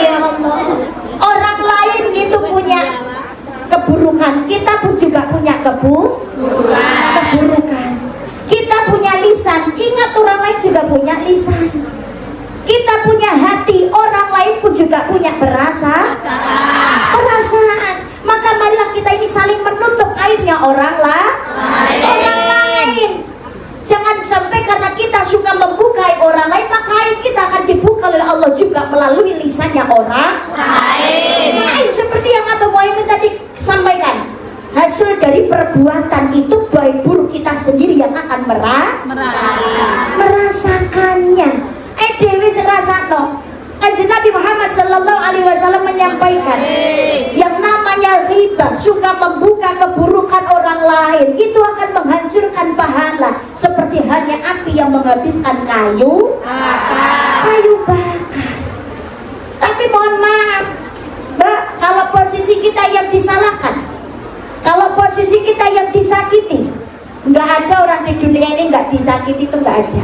A: Ya Allah. Orang lain itu punya keburukan, kita pun juga punya keburukan. Kita punya lisan, ingat orang lain juga punya lisan. Kita punya hati, orang lain pun juga punya perasaan. Maka marilah kita ini saling menutup aibnya orang lain. Jangan sampai karena kita suka membuka aib orang lain, maka aib kita akan dibuka oleh Allah juga melalui lisannya orang lain. Seperti yang Abah Muhaimin tadi sampaikan, hasil dari perbuatan itu baik buruk kita sendiri yang akan merasakannya. Dewi serasakno. Kanjeng Nabi Muhammad sallallahu alaihi wasallam menyampaikan yang namanya riba, suka membuka keburukan orang lain, itu akan menghancurkan pahala seperti halnya api yang menghabiskan kayu bakar. Tapi mohon maaf Mbak, kalau posisi kita yang disalahkan, kalau posisi kita yang disakiti, nggak ada orang di dunia ini nggak disakiti, itu nggak ada.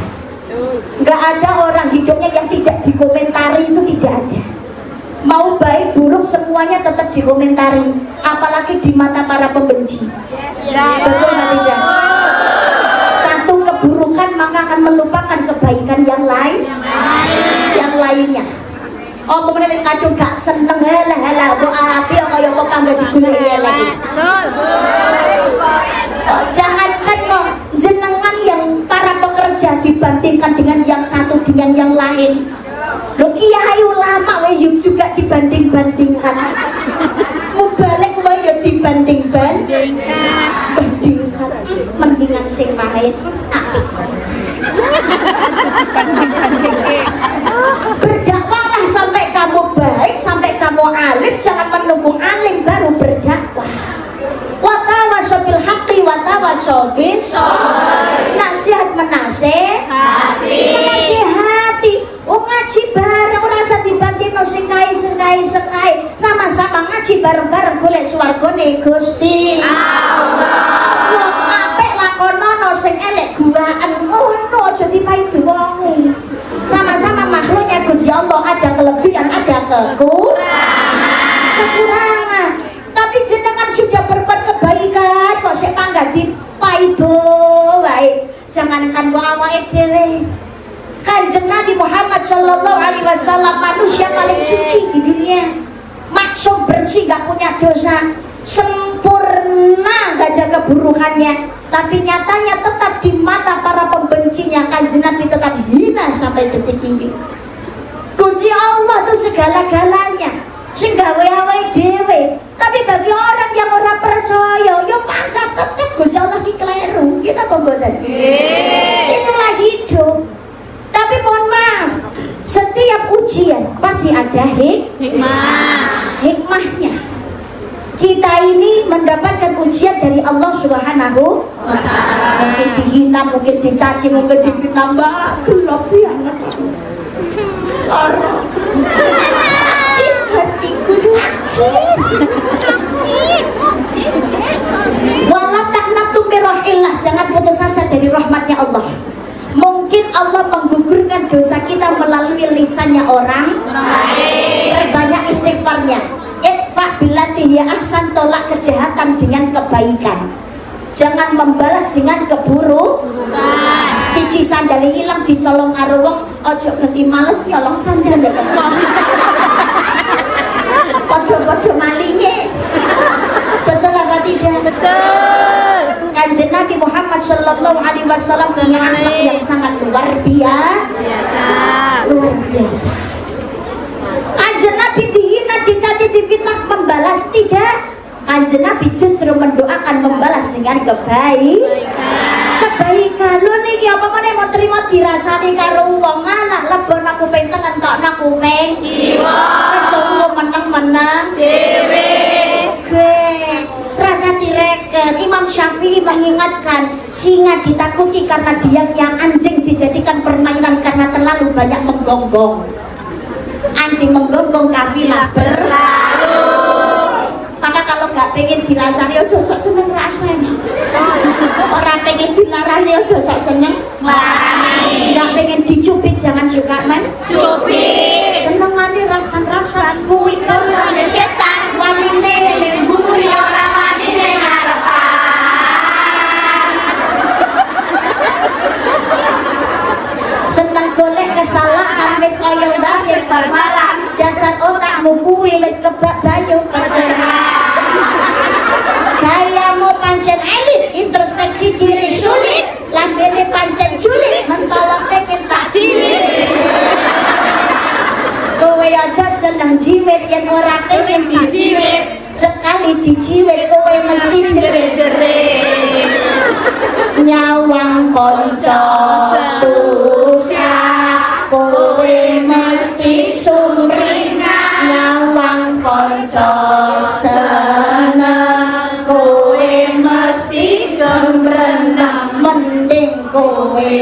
A: Nggak ada orang hidupnya yang tidak dikomentari, itu tidak ada. Mau baik buruk semuanya tetap dikomentari, apalagi di mata para pembenci. Betul nggak tidak? Satu keburukan maka akan melupakan kebaikan yang lainnya. Oh, kemudian kadung gak seneng halah kok api kaya kok pangga digulai lagi. Oh, jangankan kok jenengan yang para pekerja dibandingkan dengan yang satu dengan yang lain. Loh, kiai ulama wae juga dibanding-bandingkan. Mubalik wae ya dibanding-bandingkan. Mendingan sing lain apik sekali. Berdakwahlah sampai kamu baik, sampai kamu alim, jangan menunggu alim baru berdakwah. Wa tawassaw bil haqqi wa tawassaw bis nasihat menasehati. Oh, ngaji bareng rasa dibandingno sing kae sama-sama ngaji bareng-bareng golek swargane Gusti Allah. Wong apik lakonono sing elek guaan ngono aja dipaidu wonge. Sama-sama makhluknya Gusti Allah, ada kelebihan, ada kekurangan. Tapi jenengan sudah berbuat kebaikan kok sik pangga dipaido wae. Jangankan kok awake dhewe. Kanjeng Nabi Muhammad sallallahu alaihi wasallam manusia paling suci di dunia, maksum bersih, gak punya dosa, sempurna, gak ada keburukannya. Tapi nyatanya tetap di mata para pembencinya Kanjeng Nabi tetap hina sampai detik ini. Gusti Allah itu segala-galanya, sing gawe awake dhewe. Tapi bagi orang yang ora percaya, yo pangkat tetep Gusti Allah ki kleru. Kita pemboten. Itulah hidup. Tapi mohon maaf, setiap ujian pasti ada hikmahnya. Kita ini mendapatkan ujian dari Allah Subhanahu wa ta'ala. Mungkin dihina, mungkin dicaci, mungkin difitnah, Mbak, gelap ya. Hatiku sakit. Walau taqnatu min rahmatillah, jangan putus asa dari rahmatnya Allah. Mungkin Allah menggugurkan dosa kita melalui lisannya orang lain. Perbanyak istighfarnya. Idfa billati hiya ahsan, tolak kejahatan dengan kebaikan. Jangan membalas dengan keburukan. Siji sandale ilang dicolong karo wong, aja ganti males nyolong sandal. Padha-padha malinge. Betul apa tidak? Betul. Kanjeng Nabi Muhammad sallallahu alaihi wasallam punya akhlak yang sangat luar biasa. Kanjeng Nabi dihina, dicaci, difitnah, membalas tidak. Kanjeng Nabi justru mendoakan, membalas dengan kebaikan. Lho niki apa meneh mau terima dirasani karo wong, ngalah lebon aku ping tengen tok aku ping kiwa. Wis meneng-meneng dhewe. Oke. Rasa direken. Imam Syafi'i mengingatkan, singa ditakuti karena diamnya, anjing dijadikan permainan karena terlalu banyak menggonggong. Anjing menggonggong, kafilah berlalu. Maka kalau gak pengen dirasani, ojo sok seneng rasanya. Orang pengen dilarani, ojo sok seneng larani. Gak pengen dicubit, jangan suka mencubit. Senengane rasan-rasan, kuwi kelone setan, wanine ning bumi ora wanine ngarepan. Seneng golek kesalahan, wis kaya ndasir malam. Dasar otakmu kuwi wis kebak banyu perceraian. Gayamu pancen elit, introspeksi diri sulit, lambene pancen julit, mentolok pengen tak cilik. Kowe aja seneng jiwit, yen ora pengen dijiwit. Sekali dijiwit kowe mesti jerit. kanca susah kowe mesti sumringah nyawang kanca seneng kowe mesti gemreneng mending kowe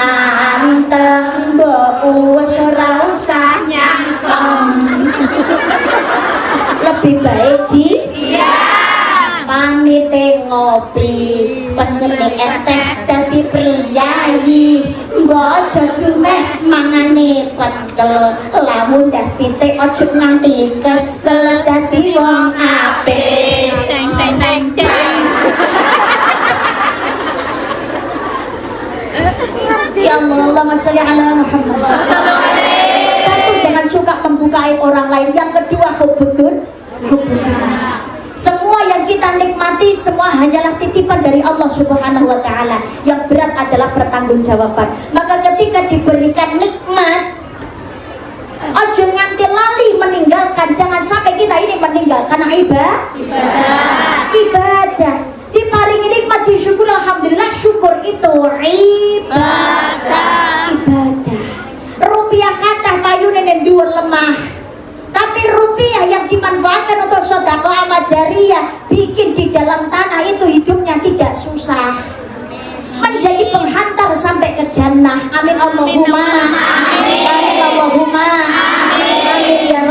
A: anteng mbok wis ora usah nyangkem lebih baik di pamite ngopi pesene es teh dadi priyayi mbok aja dumeh mangane pecel lamun ndas pitik aja nganti kesel dadi wong apik teng teng teng teng. Ya Allah, masya ala Muhammad. Satu, jangan suka membuka aib orang lain. Yang kedua, hubudun. Semua yang kita nikmati semua hanyalah titipan dari Allah Subhanahu wa taala. Yang berat adalah pertanggungjawaban. Maka ketika diberikan nikmat, ojo nganti lali meninggalkan. Jangan sampai kita ini meninggalkan ibadah. Diparingi nikmat disyukur, alhamdulillah. Syukur itu ibadah. Rupiah kathah payune ning dhuwur lemah, tapi rupiah yang dimanfaatkan untuk sedekah amal jariyah bikin di dalam tanah itu hidupnya tidak susah, menjadi penghantar sampai ke jannah. Amin Allahumma amin Allahumma amin ya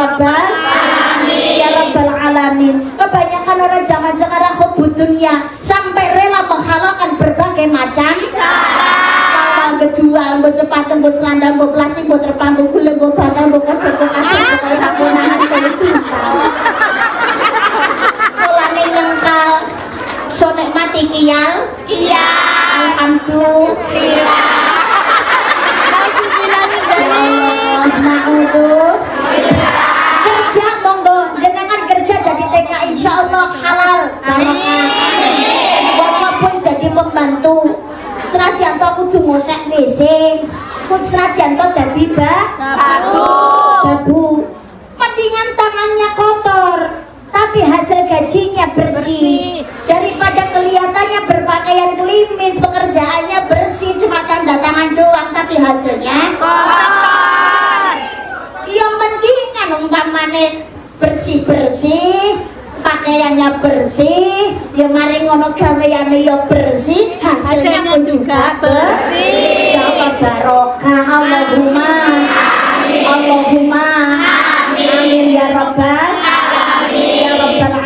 A: rabbal alamin. Kebanyakan orang zaman sekarang hubud dunia sampai rela menghalalkan berbagai macam hal kedua, mbok sepatu, mbok selendang, mbok plastik, mbok terpang, mbok gula, mbok batang, mbok kodok, mbok kabeh, mbok takonan itu. Mulane nyengkal so nikmati kiyal. Alhamdulillah. Kerja monggo jenengan kerja jadi TK insyaallah halal barokah. Walaupun jadi pembantu senadyanto kudu ngosek WC, senadyanto dadi babu. Mendingan tangannya kotor tapi hasil gajinya bersih daripada kelihatannya berpakaian klimis, pekerjaannya bersih cuma tanda tangan doang tapi hasilnya kotor. Yang mendingan umpamane bersih-bersih, pakaiannya bersih, ya mari ngono gaweane ya bersih, hasilnya pun juga bersih. Insyaallah barokah. Allahumma amin. Allahumma amin ya rabbal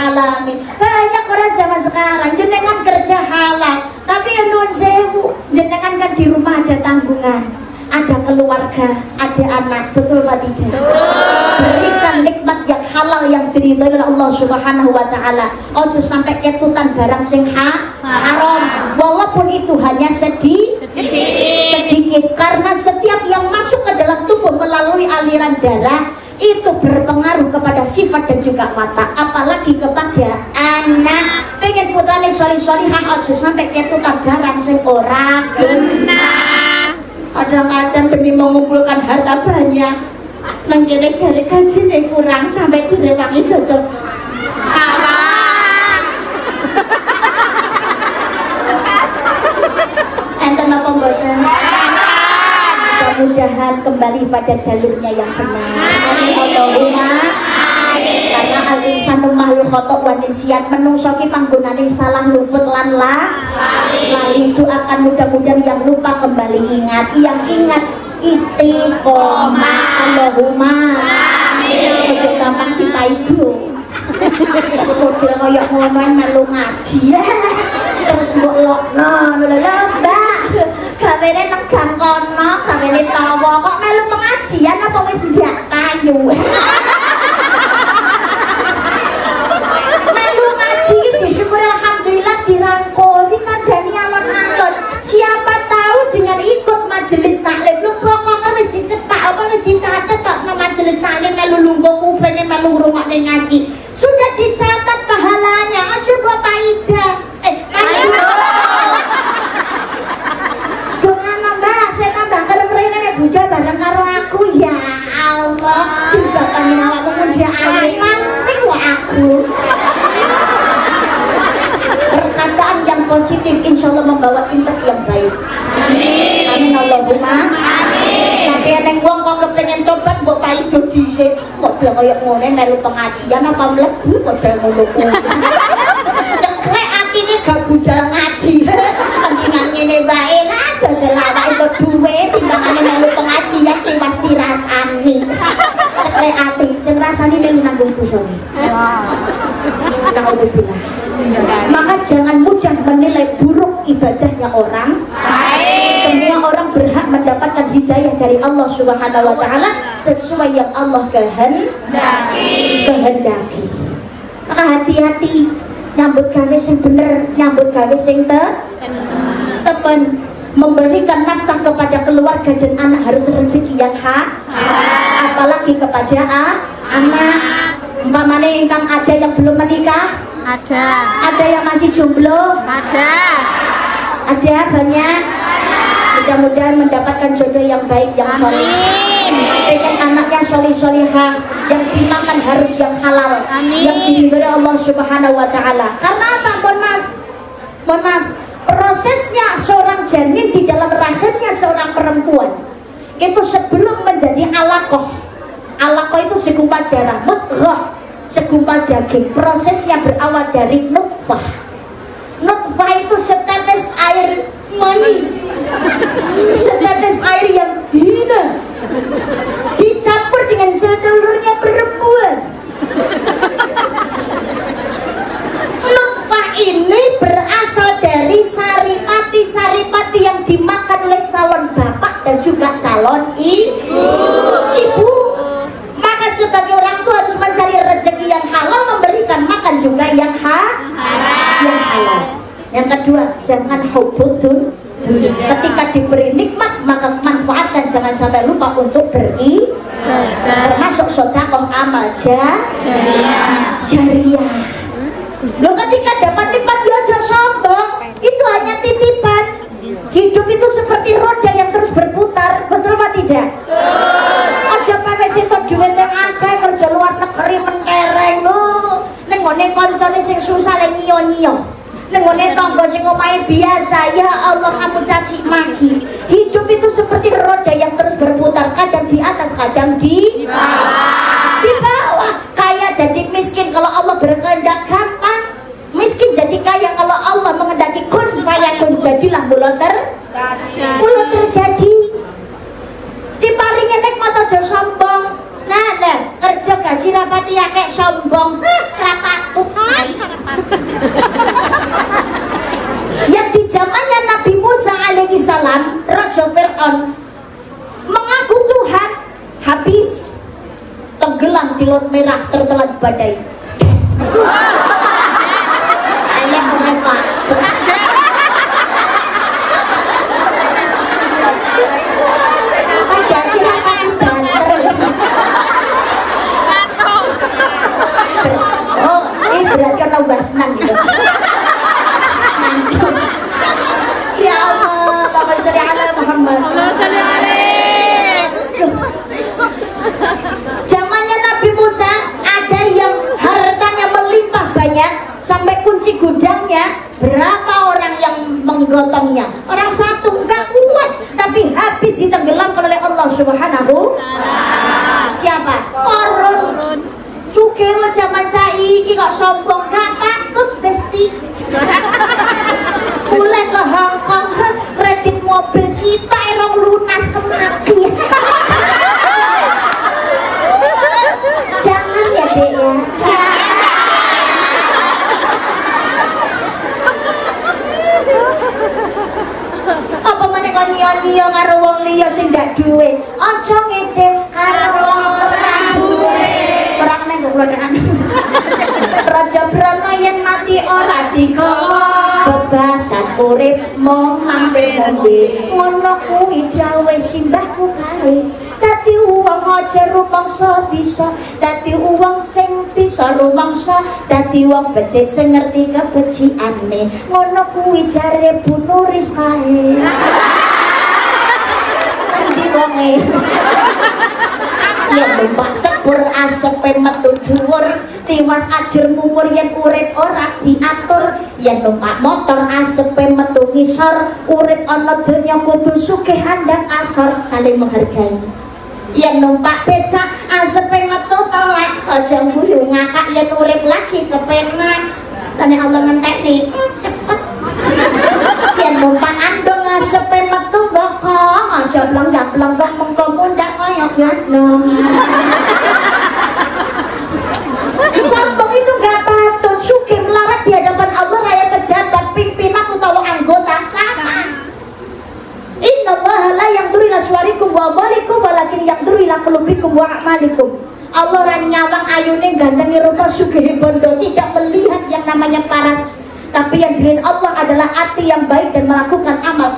A: alamin. Banyak orang zaman sekarang jenengan kerja halal, tapi ya nuwun sewu, jenengan kan di rumah ada tanggungan, ada keluarga, ada anak, betul apa tidak? Berikan nikmat yang halal yang diridhoi oleh Allah Subhanahu wa taala. Ojo sampai ketutan barang sing haram, walaupun itu hanya sedikit, karena setiap yang masuk ke dalam tubuh melalui aliran darah itu berpengaruh kepada sifat dan juga mata, apalagi kepada anak. Pengen putrane solih-solihah, ojo sampai ketutan barang sing ora genah. Kadang-kadang demi mengumpulkan harta banyak, mengkene jari gajine kurang sampai direwangi dodol haram. Enten apa mboten? Mudah-mudahan kembali pada jalurnya yang benar. Amin Allahumma amin. Karena al-insanu mahluk khotok wa nisyan, menungso ki panggonane salah luput lan lali. Doakan mudah-mudahan yang lupa kembali ingat, yang ingat istiqomah. Allahumma amin. Ojo gampang dipaidu. Model kaya ngono melu ngaji. Terus mbok lokno lho Mbak. Gawene nang gang kono, gawene tawa kok melu pengajian apa wis ndak kayu. Melu ngaji disyukur alhamdulillah dirangkuli kandhani alon-alon. Siapa tahu dengan ikut majelis taklim lu pokoknya wis dicetak apa wis dicatet tok nang majelis taklim melu lungguh kupenge melu ngrungokne ngaji. Sudah dicatat pahalanya. Aja mbok Paida. Saya tambah kerem-kerem nek Budha bareng karo aku ya Allah. Jembatan awakmu positif, insya Allah membawa impact yang baik. Amin. Amin Allahumma. Amin. Tapi yang wong kok kepengen tobat mbok paido dhisik, model kaya ngene melu pengajian apa mlebu model ngono kuwi. Ceklek atine gak budal ngaji. Penginan ngene wae lah dodol awake entuk duwe timbangane melu pengajian ki pasti rasani. Ceklek ati sing rasani melu nanggung dosane. Alhamdulillah. Maka jangan mudah menilai buruk ibadahnya orang. Semua orang berhak mendapatkan hidayah dari Allah Subhanahu wa taala sesuai yang Allah kehendaki. Maka hati-hati nyambut gawe sing bener, nyambut gawe sing temen, memberikan nafkah kepada keluarga dan anak harus rezeki yang apalagi kepada anak. Umpamane ingkang ada yang belum menikah, ada yang masih jomblo, ada banyak. Mudah-mudahan mendapatkan jodoh yang baik, yang soleh. Dengan anaknya soleh-solehah, yang dimakan harus yang halal, yang diridhoi Allah Subhanahu wa taala. Karena apa? Mohon maaf, prosesnya seorang janin di dalam rahimnya seorang perempuan itu sebelum menjadi alaqah itu segumpal darah, mudghah segumpal daging. Prosesnya berawal dari nutfah itu setetes air mani, setetes air yang hina dicampur dengan sel telurnya perempuan. Nutfah ini berasal dari saripati yang dimakan oleh calon bapak dan juga calon ibu. Maka sebagai orang tua harus mencari rezeki yang halal, memberikan makan juga yang halal. Yang kedua, jangan hubbud dunya. Ketika diberi nikmat maka manfaatkan, jangan sampai lupa untuk termasuk sedekah amal jariah. Loh, ketika dapat nikmat ya aja sombong, itu hanya titipan. Hidup itu seperti roda yang terus berputar, betul apa tidak? Aja pewe sitok duit yang akeh kerja luar negeri mentereng lho. Ning ngene kancane sing susah le nyiyo-nyiyo. Ning ngene tangga sing omahe biasa, ya Allah kamu caci maki. Hidup itu seperti roda yang terus berputar, kadang di atas, kadang di bawah. Kaya jadi miskin kalau Allah berkehendak gampang. Miskin jadi kaya kalau Allah mengendaki kun fayakun, jadilah mula terjadi. Diparingi nikmat aja sombong. Nah, kerja gaji rapati akeh sombong. Rapatut. Yang di zamannya Nabi Musa alaihi salam, Raja Fir'aun mengaku Tuhan, habis tenggelam di Laut Merah tertelan badai. Enak menembak. Ada kira-kira banter. Oh, ini berarti ada wasnan gitu. Ya Allah, Allahumma sholli ala Muhammad. Zamannya Nabi Musa ada yang hartanya melimpah banyak sampai kunci gudangnya. Berapa orang yang menggotongnya? Orang satu enggak kuat, tapi habis ditenggelamkan oleh Allah Subhanahu. Siapa? Korun. Sugih zaman saiki kok sombong, gak patut besti. Mulai ke Hong Kong, kredit mobil sita erong lunas kemaki. Jangan ya dek ya. Apa meneh kok nyiyo-nyiyo karo wong liya sing ndak duwe? Aja ngece karo wong ora duwe. Ora kena goblok-goblokan. Raja Brana yen mati ora digawa, bebasan urip mung mampir ngombe. Ngono kuwi dawuh simbahku kare. Dadi uwong aja rumangsa bisa, dadi uwong sing bisa rumangsa, dadi wong becik sing ngerti kebecikane. Ngono kuwi jare Bu Nuris kae. Endi wonge? yen numpak sepur asepe metu dhuwur tiwas ajur mumur yen urip ora diatur yen numpak motor asepe metu ngisor urip ana donya kudu sugih andhap asor saling menghargai yen numpak becak asepe metu telek aja guyu ngakak yen urip lagi kepenak tane Allah ngentekni cepet yen numpak andong asepe metu bokong aja blenggak-blenggak mengko mundak kaya gatno sombong itu gak patut sugih melarat di hadapan Allah raya pejabat pimpinan utawa anggota sama innallaha la yanzuru ila suwarikum wa amwalikum walakin yanzuru ila qulubikum wa a'malikum Allah ora nyawang ayune gandengi rupa sugih bondo tidak melihat yang namanya paras tapi yang dilihat Allah adalah hati yang baik dan melakukan amal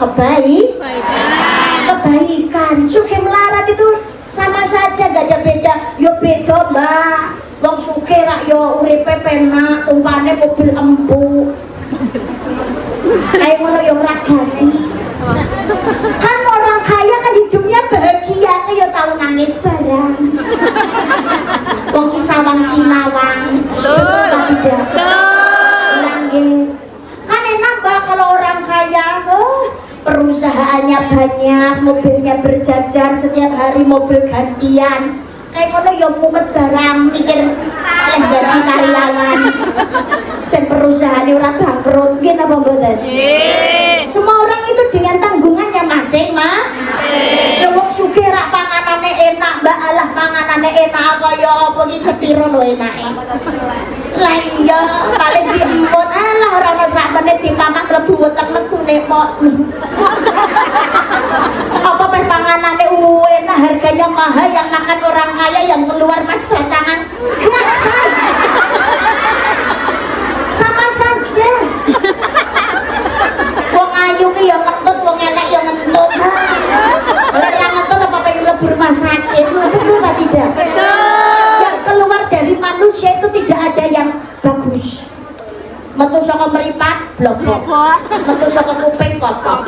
A: kebaikan sugih melarat itu sama saja gak ada beda yo beda mbak wong sugih rak yo uripe penak umpane mobil empuk ayo ngono yo ora ganti kan orang kaya kan hidupnya bahagia kayak tahu nangis barang wong kisawang sinawang betul tidak nangis kan enak bah kalau orang kaya perusahaannya banyak mobilnya berjajar setiap hari mobil gantian kayak kono ya mumet barang mikir oleh gaji karyawan dan perusahaan ora bangkrut nggih napa mboten semua orang itu dengan tanggungannya masing-masing wong sugih rak panganane enak mbak alah panganane enak kaya apa iki sepiro lho enake lah iya paling diemut alah ora ono sakmene dipamak mlebu weteng metu nepok apa peh panganane enak harganya mahal yang makan orang kaya yang keluar mas batangan sama saja wong ayu ki ya ngentut wong elek ya ngentut oleh yang ngentut apa pengen lebur rumah sakit betul apa tidak yang keluar dari manusia itu tidak ada yang bagus metu saka meripat blok-blok metu saka kuping kokok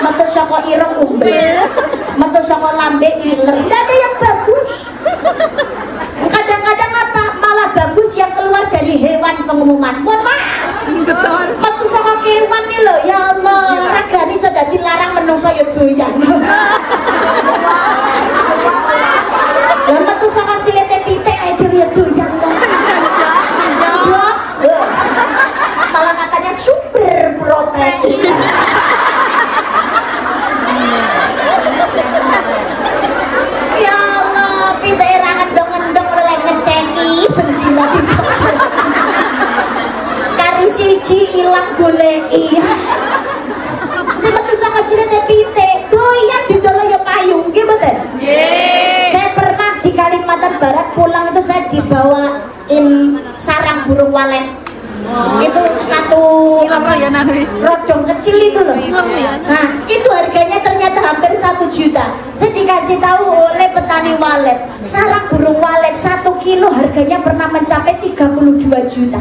A: metu saka ireng umbel metu saka lambe iler tidak ada yang bagus kadang-kadang apa malah bagus yang keluar dari hewan pengumuman mohon maaf metu saka kewan nih loh ya Allah regane sudah dilarang menungso ya doyan dan metu saka silete pitik ae dhewe ya doyan malah katanya super protein ya Allah kita erangan dong-dong oleh ngeceki bendina bisa kari siji ilang goleki sing metu saka silete pitik doyan didol ya payung nggih mboten saya pernah di Kalimantan Barat pulang itu saya dibawain sarang burung walet itu satu rodong kecil itu loh nah itu harganya ternyata hampir 1 juta saya dikasih tahu oleh petani walet sarang burung walet 1 kilo harganya pernah mencapai 32 juta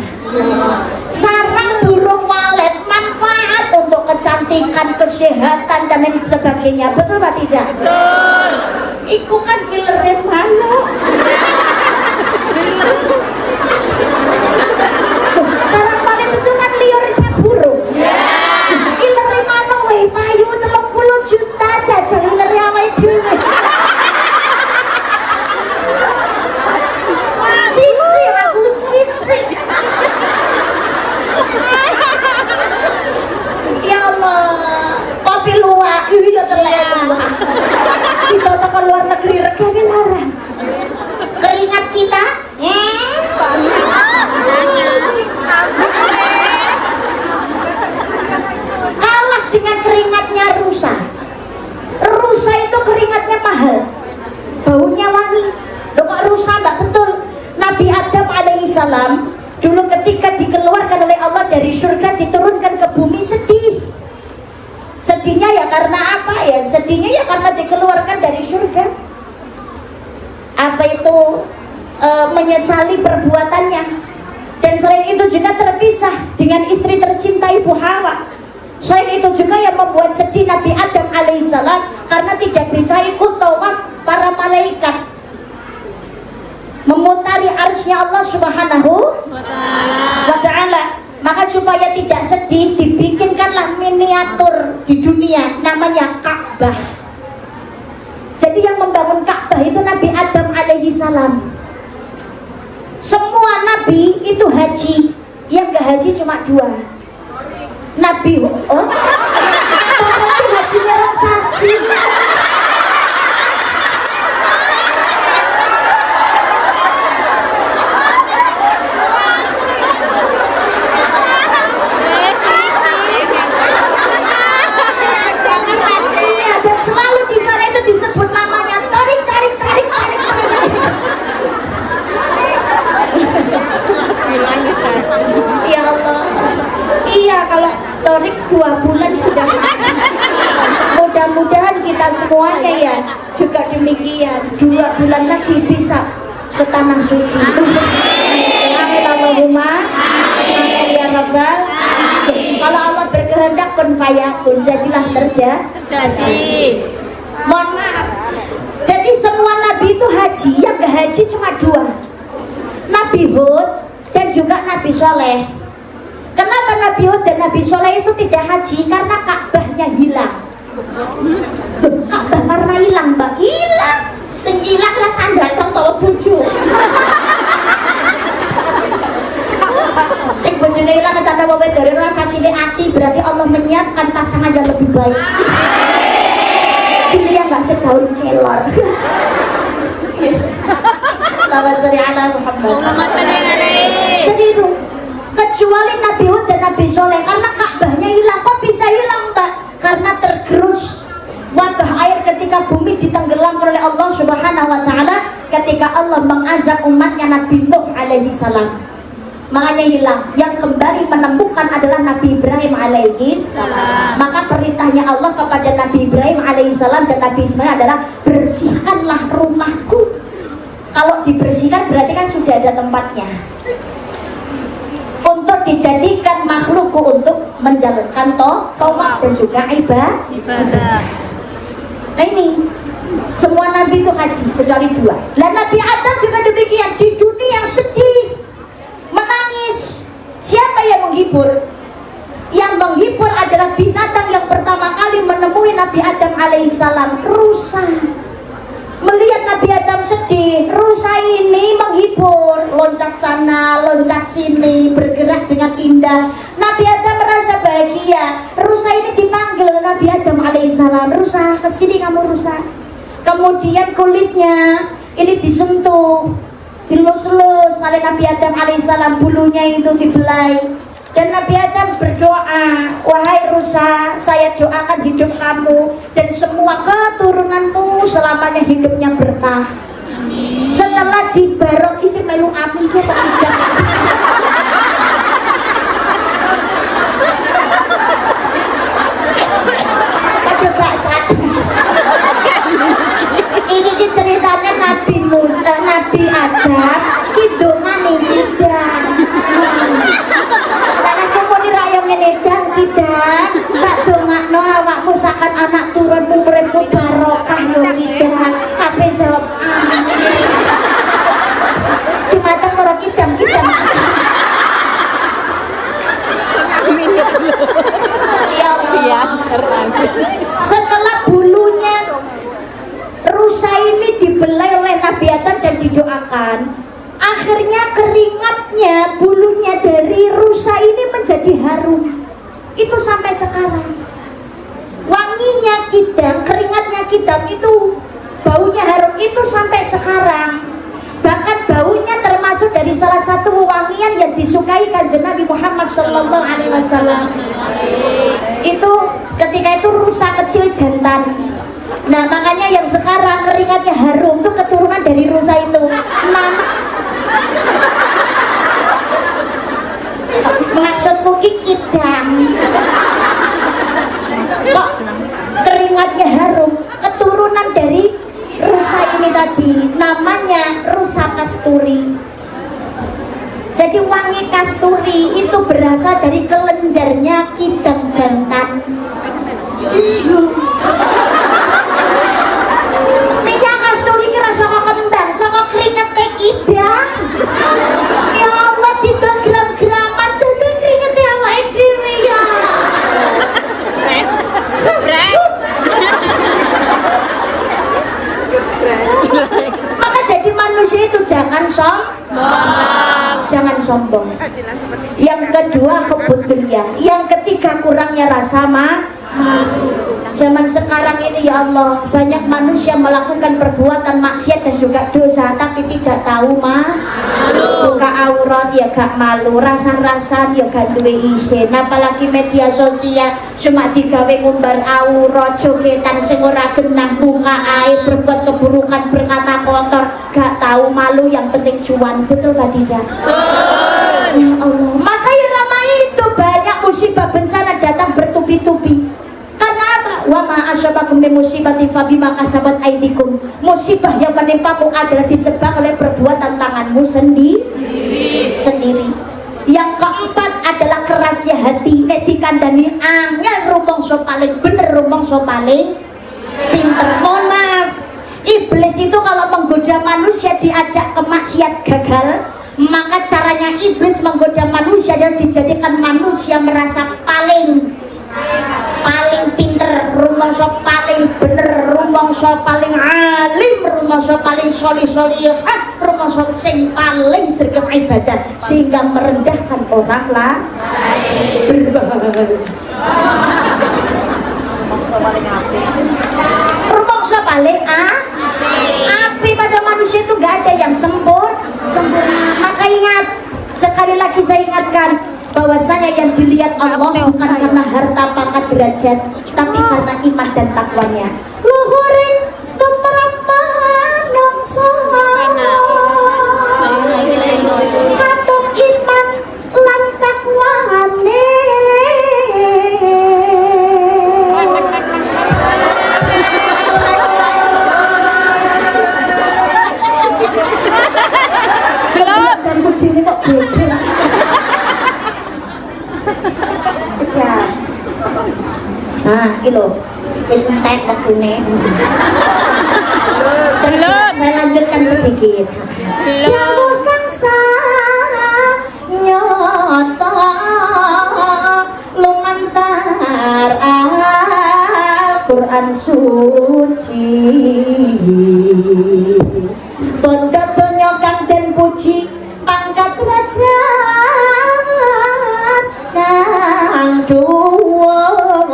A: sarang burung walet manfaat untuk kecantikan kesehatan dan lain sebagainya betul Pak tidak? Betul iku kan ilere manuk sarang walet itu kan liurnya burung ileri manuk weh payu 30 juta jajal ileri awake dhewe cici aku cici ya Allah kopi luwak iya telek luwak kita ke luar negeri regane larang keringat kita kalah dengan keringatnya rusa. Rusa itu keringatnya mahal, baunya wangi. Loh kok rusa mbak? Betul, Nabi Adam alaihissalam dulu ketika dikeluarkan oleh Allah dari surga diturunkan ke bumi sedih. Sedihnya ya karena apa ya? Sedihnya ya karena dikeluarkan dari surga. Apa itu? Menyesali perbuatannya. Dan selain itu juga terpisah dengan istri tercinta Ibu Hawa. Selain itu juga yang membuat sedih Nabi Adam alaihissalam karena tidak bisa ikut tawaf para malaikat. memutari arsy-Nya Allah Subhanahu wa ta'ala. Maka supaya tidak sedih, dibikinkanlah miniatur di dunia namanya Ka'bah. Jadi yang membangun Ka'bah itu Nabi Adam alaihi salam. Semua nabi itu haji, yang gak haji cuma 2. Nabi berarti hajinya relaksasi. Dan selalu di sana itu disebut namanya tarik. Ya Allah. Iya, kalau tarik 2 bulan sudah haji. Mudah-mudahan kita semuanya ya juga demikian. 2 bulan lagi bisa ke tanah suci. Amin Allahumma amin ya rabbal. Kalau Allah berkehendak kun fayakun, jadilah terjadi. Mohon maaf. Jadi semua nabi itu haji, yang gak haji cuma 2. Nabi Hud dan juga Nabi Soleh. Kenapa Nabi Hud dan Nabi Soleh itu tidak haji? Karena Ka'bahnya hilang. Ka'bah karena hilang, Mbak. Hilang. Sing hilang lah sandal tong tawa bojo. Sing bojone hilang kecana wae dari rasa cilik ati, berarti Allah menyiapkan pasangan yang lebih baik. Dia nggak sedaun kelor. Allahumma sholli ala Muhammad. Jadi itu kecuali Nabi Hud dan Nabi Soleh, karena Ka'bahnya hilang. Kok bisa hilang, Mbak? Karena tergerus wabah air ketika bumi ditenggelamkan oleh Allah Subhanahu wa ta'ala ketika Allah mengazab umatnya Nabi Nuh alaihi salam. Makanya hilang. Yang kembali menemukan adalah Nabi Ibrahim alaihi salam. Maka perintahnya Allah kepada Nabi Ibrahim alaihi salam dan Nabi Ismail adalah bersihkanlah rumahku. Kalau dibersihkan berarti kan sudah ada tempatnya untuk dijadikan makhlukku untuk menjalankan tawaf dan juga ibadah. Nah ini semua nabi itu haji kecuali 2. Dan Nabi Adam juga demikian, di dunia yang sedih, menangis. Siapa yang menghibur? Yang menghibur adalah binatang yang pertama kali menemui Nabi Adam alaihissalam, rusa. Melihat Nabi Adam sedih, rusa ini menghibur, loncat sana, loncat sini, bergerak dengan indah. Nabi Adam merasa bahagia. Rusa ini dipanggil oleh Nabi Adam alaihissalam, rusa, kesini kamu rusa. Kemudian kulitnya ini disentuh, dilus-lus oleh Nabi Adam alaihissalam, bulunya itu dibelai. Dan Nabi Adam berdoa, wahai rusa, saya doakan hidup kamu dan semua keturunanmu selamanya hidupnya berkah. Amin. Setelah dibarok itu melu amin ke tidak. Aduh gak sadar. Ini ceritanya Nabi Musa, Nabi Adam, kidongane tidak. Ngedang kita tak dongakno awakmu sakan anak turunmu muridmu barokah yo kita. Kabeh jawab amin. Dumateng para kidang-kidang. Ya Allah. Setelah bulunya rusa ini dibelai oleh Nabi Adam dan didoakan, akhirnya keringatnya, bulunya dari rusa ini menjadi harum. Itu sampai sekarang. Wanginya kidang, keringatnya kidang itu, baunya harum itu sampai sekarang. Bahkan baunya termasuk dari salah satu wangian yang disukai kanjeng Nabi Muhammad sallallahu alaihi wasallam. Itu ketika itu rusa kecil jantan. Nah, makanya yang sekarang keringatnya harum itu keturunan dari rusa itu. Maksudku kidang kok keringatnya harum, keturunan dari rusa ini tadi, namanya rusa kasturi. Jadi wangi kasturi itu berasal dari kelenjarnya kidang jantan. Minyak kasturi kira saka kembang, saka keringet kidang. sombong. Yang kedua hubud dunia. Yang ketiga kurangnya rasa malu. Zaman sekarang ini ya Allah, banyak manusia melakukan perbuatan maksiat dan juga dosa tapi tidak tahu malu. Buka aurat ya gak malu, rasan-rasan ya gak duwe isin. Apalagi media sosial cuma digawe ngumbar aurat, jogetan sing ora genah, buka aib, berbuat keburukan, berkata kotor, gak tahu malu, yang penting cuan. Betul gak tidak? Ya Allah, makanya ramai itu banyak musibah bencana datang bertubi-tubi. Karena apa? Wa ma asyabakum min musibatin fabima kasabat aydikum. Musibah yang menimpamu adalah disebabkan oleh perbuatan tanganmu sendiri. Yang keempat adalah kerasnya hati. Nek dikandani angel rumangsa paling bener, rumangsa paling pinter. Mohon maaf, iblis itu kalau menggoda manusia diajak ke maksiat gagal, maka caranya iblis menggoda manusia dan dijadikan manusia merasa paling pinter, rumangsa paling bener, rumangsa paling alim, rumangsa paling solihah, rumangsa sing paling sregep ibadah, sehingga merendahkan orang lain. Rumangsa paling api. Pada manusia itu gak ada yang sempurna. Maka ingat, sekali lagi saya ingatkan bahwasanya yang dilihat Allah bukan karena harta pangkat derajat, tapi karena iman dan takwanya. Luhuring tumrap nongso kapok iman lan takwane. Jambu dini kok gede. Nah, kilo wis entek waktune. Saya lanjutkan sedikit. Belum kangsa nyoto lumantar Al-Quran suci. Bondo donya kang den puji pangkat derajat kang dhuwur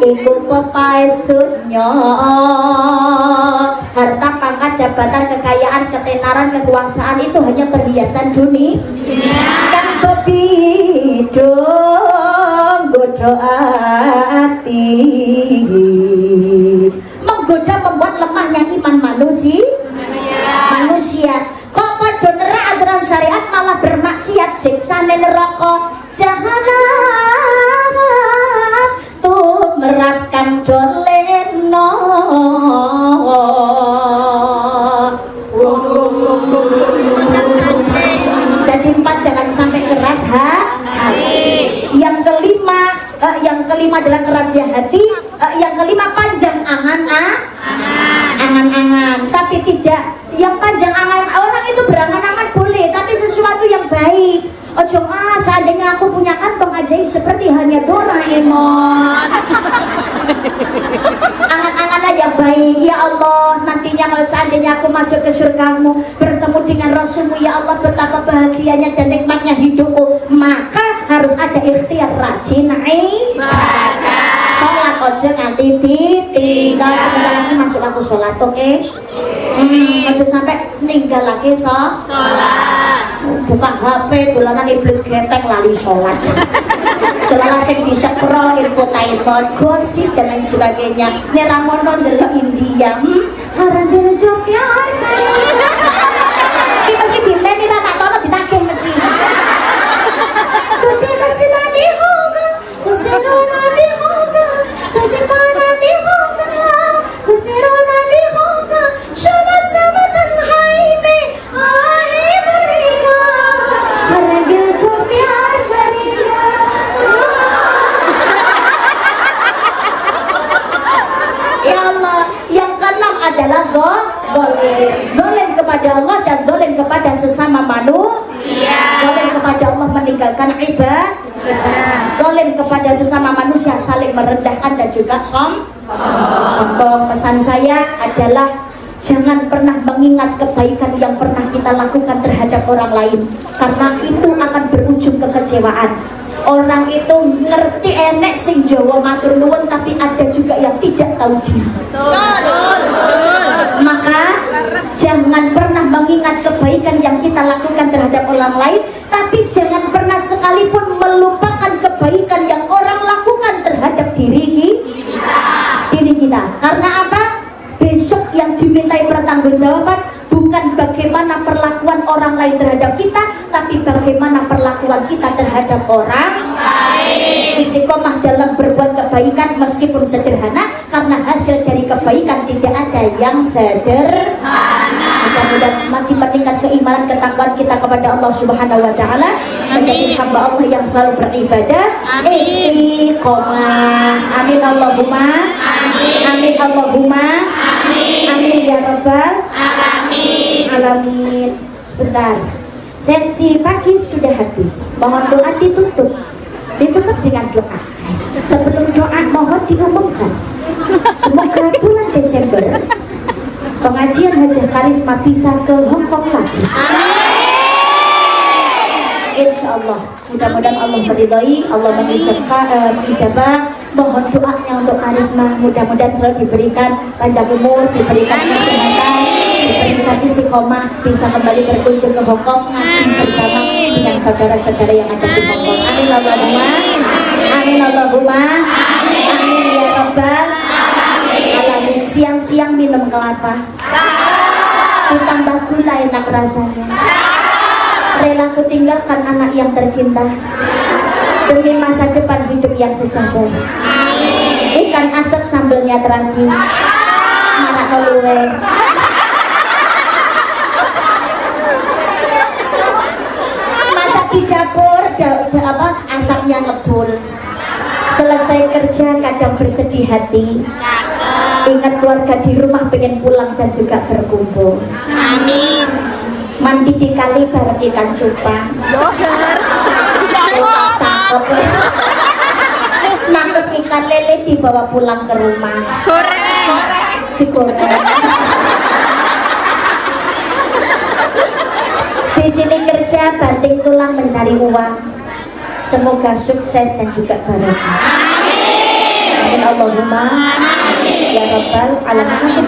A: iku pepaes dunya. Harta, pangkat, jabatan, kekayaan, ketenaran, kekuasaan itu hanya perhiasan dunia. Kan bebidung godo ati, menggoda, membuat lemahnya iman manusia. Kok padha nerak aturan syariat malah bermaksiat, siksane neraka jahanam tumrap doleno. Jadi 4, jangan sampai keras hati. Yang kelima adalah kerasnya hati. Yang kelima panjang angan-angan, tapi tidak yang panjang angan. Orang itu berangan-angan boleh, tapi sesuatu yang baik. Ojo seandainya aku punya kantong ajaib seperti hanya Doraemon. Angan-angan yang baik. Ya Allah, nantinya kalau seandainya aku masuk ke surgamu, bertemu dengan Rasulmu, ya Allah, betapa bahagianya dan nikmatnya hidupku. Maka harus ada ikhtiar rajin ibadah. Sholat ojo nganti ditinggal. Sebentar lagi masuk aku sholat, oke? Ojo sampai ninggal lagi sholat. Buka HP, dolanan iblis gepeng lali sholat. Celana sing di-scroll, infotainment, gosip dan lain sebagainya. Neramono delok India. Haram dirujuk ya. Iki mesti dilemi ra tak tono ditagih mesti. Tujuh kasih nabi hoga, kusiro nabi hoga, tujuh nabi hoga, kusiro nabi hoga, shoma sama tanhai me aaye bariga, haram dirujuk pyar kariga. Ya Allah, yang keenam adalah zalim kepada Allah dan zalim kepada sesama manusia. Zalim kepada Allah meninggalkan ibadah. Zalim kepada sesama manusia saling merendahkan dan juga sombong. Pesan saya adalah Jangan pernah mengingat kebaikan yang pernah kita lakukan terhadap orang lain, karena itu akan berujung kekecewaan. Orang itu ngerti enek sing Jawa matur nuwun, tapi ada juga yang tidak tahu diri. Maka jangan pernah mengingat kebaikan yang kita lakukan terhadap orang lain, tapi jangan pernah sekalipun melupakan kebaikan yang orang lakukan terhadap diri kita. Karena apa? Besok yang dimintai pertanggungjawaban bukan bagaimana perlakuan orang lain terhadap kita, tapi bagaimana perlakuan kita terhadap orang lain. Istiqomah dalam berbuat kebaikan meskipun sederhana, karena hasil dari kebaikan tidak ada yang sederhana. Mudah-mudahan semakin meningkat keimanan ketakwaan kita kepada Allah Subhanahu wa taala, menjadi hamba Allah yang selalu beribadah istiqomah. Amin Allahumma amin. Amin Allahumma amin. Amin ya rabbal alamin. Sebentar, sesi pagi sudah habis. Mohon doa ditutup dengan doa. Sebelum doa mohon diumumkan, semoga bulan Desember pengajian Hajah Karisma bisa ke Hongkong lagi. Insya Allah, mudah-mudahan Allah meridhai, Allah mengijabah. Mohon doanya untuk Karisma, mudah-mudahan selalu diberikan panjang umur, diberikan kesehatan, diberikan istiqomah, bisa kembali berkunjung ke Hongkong ngaji bersama dengan saudara-saudara yang ada di Hongkong. Amin Allahumma amin. Allahumma amin ya rabbal alamin. Siang-siang minum kelapa, ditambah gula enak rasanya. Rela ku tinggalkan anak yang tercinta demi masa depan hidup yang sejahtera. Ikan asap sambelnya terasi, marak noluwe. Masak di dapur, asapnya ngebul. Selesai kerja kadang bersedih hati, ingat keluarga di rumah, pengen pulang dan juga berkumpul. Amin. Mandi di kali bareng ikan cupang, cakep. Nangkep ikan lele dibawa pulang ke rumah, digoreng. Di sini kerja banting tulang mencari uang. Semoga sukses dan juga barokah. Amin Allahumma ya rabbal alamin.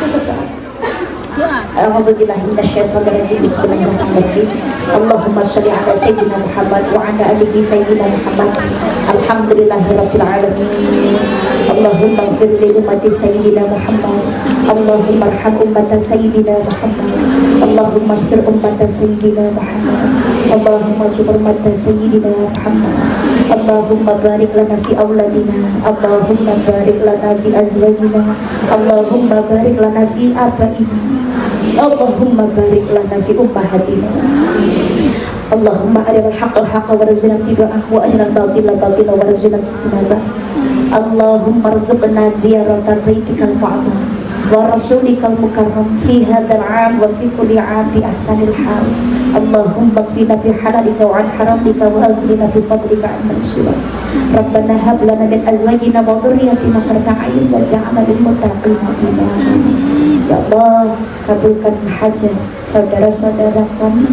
A: A'udzubillahi minasyaitonirrajim. Bismillahirrahmanirrahim. Allahumma shalli ala sayyidina Muhammad wa ala alihi sayyidina Muhammad. Alhamdulillahirabbil alamin. Allahumma ighfir li ummati sayyidina Muhammad. Allahumma arham ummata sayyidina Muhammad. Allahumma astur ummata sayyidina Muhammad. Allahumma jubur ummata sayyidina Muhammad. Allahumma barik lana fi auladina. Allahumma barik lana fi azwajina. Allahumma barik lana fi abaina. Allahumma barik lana fi ummahatina. Allahumma arinal haqqa haqqa warzuqna ittiba'ah wa arinal batila batila warzuqna ijtinabah. Allahumma arzuqna ziyarata baitikal mu'azzam wa rasulikal mukarram fi hadzal 'am wa fi kulli 'am bi ahsanil hal. Allahumma qina bi halalika wa an haramika wa aghnina bi fadlika 'amman siwak. Rabbana hab lana min azwajina wa dhurriyyatina qurrata a'yun waj'alna lil muttaqina imama. Ya Allah, kabulkan hajat saudara-saudara kami,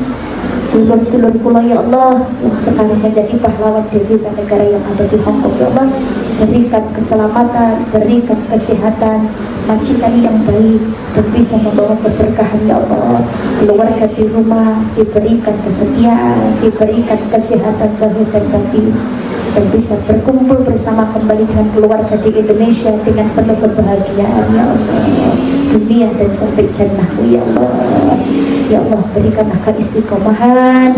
A: dulur-dulur kula ya Allah yang sekarang menjadi pahlawan devisa negara yang ada di Hongkong. Ya Allah, berikan keselamatan, berikan kesehatan, majikan yang baik dan bisa membawa keberkahan. Ya Allah, keluarga di rumah diberikan kesetiaan, diberikan kesehatan zahir dan batin, dan bisa berkumpul bersama kembali dengan keluarga di Indonesia dengan penuh kebahagiaan. Ya Allah, dunia dan sampai jannah-Mu. Ya Allah, ya Allah, berikanlah keistiqomahan,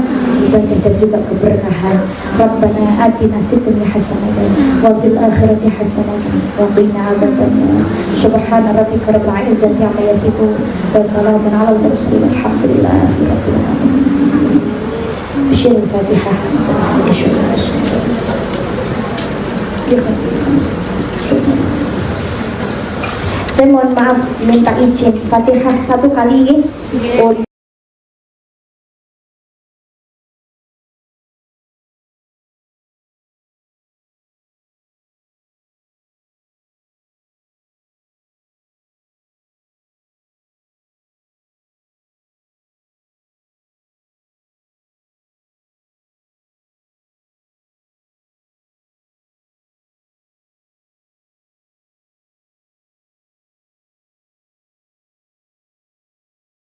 A: ibadah dan juga keberkahan. Rabbana atina fid dunya hasanatan wa fil akhirati hasanatan wa qina adzabannar. Subhana rabbika rabbil izzati amma yasifun wa salamun alal mursalin walhamdulillahi rabbil alamin. Bismillahil Fatihah. Saya mohon maaf, minta izin Fatihah satu kali.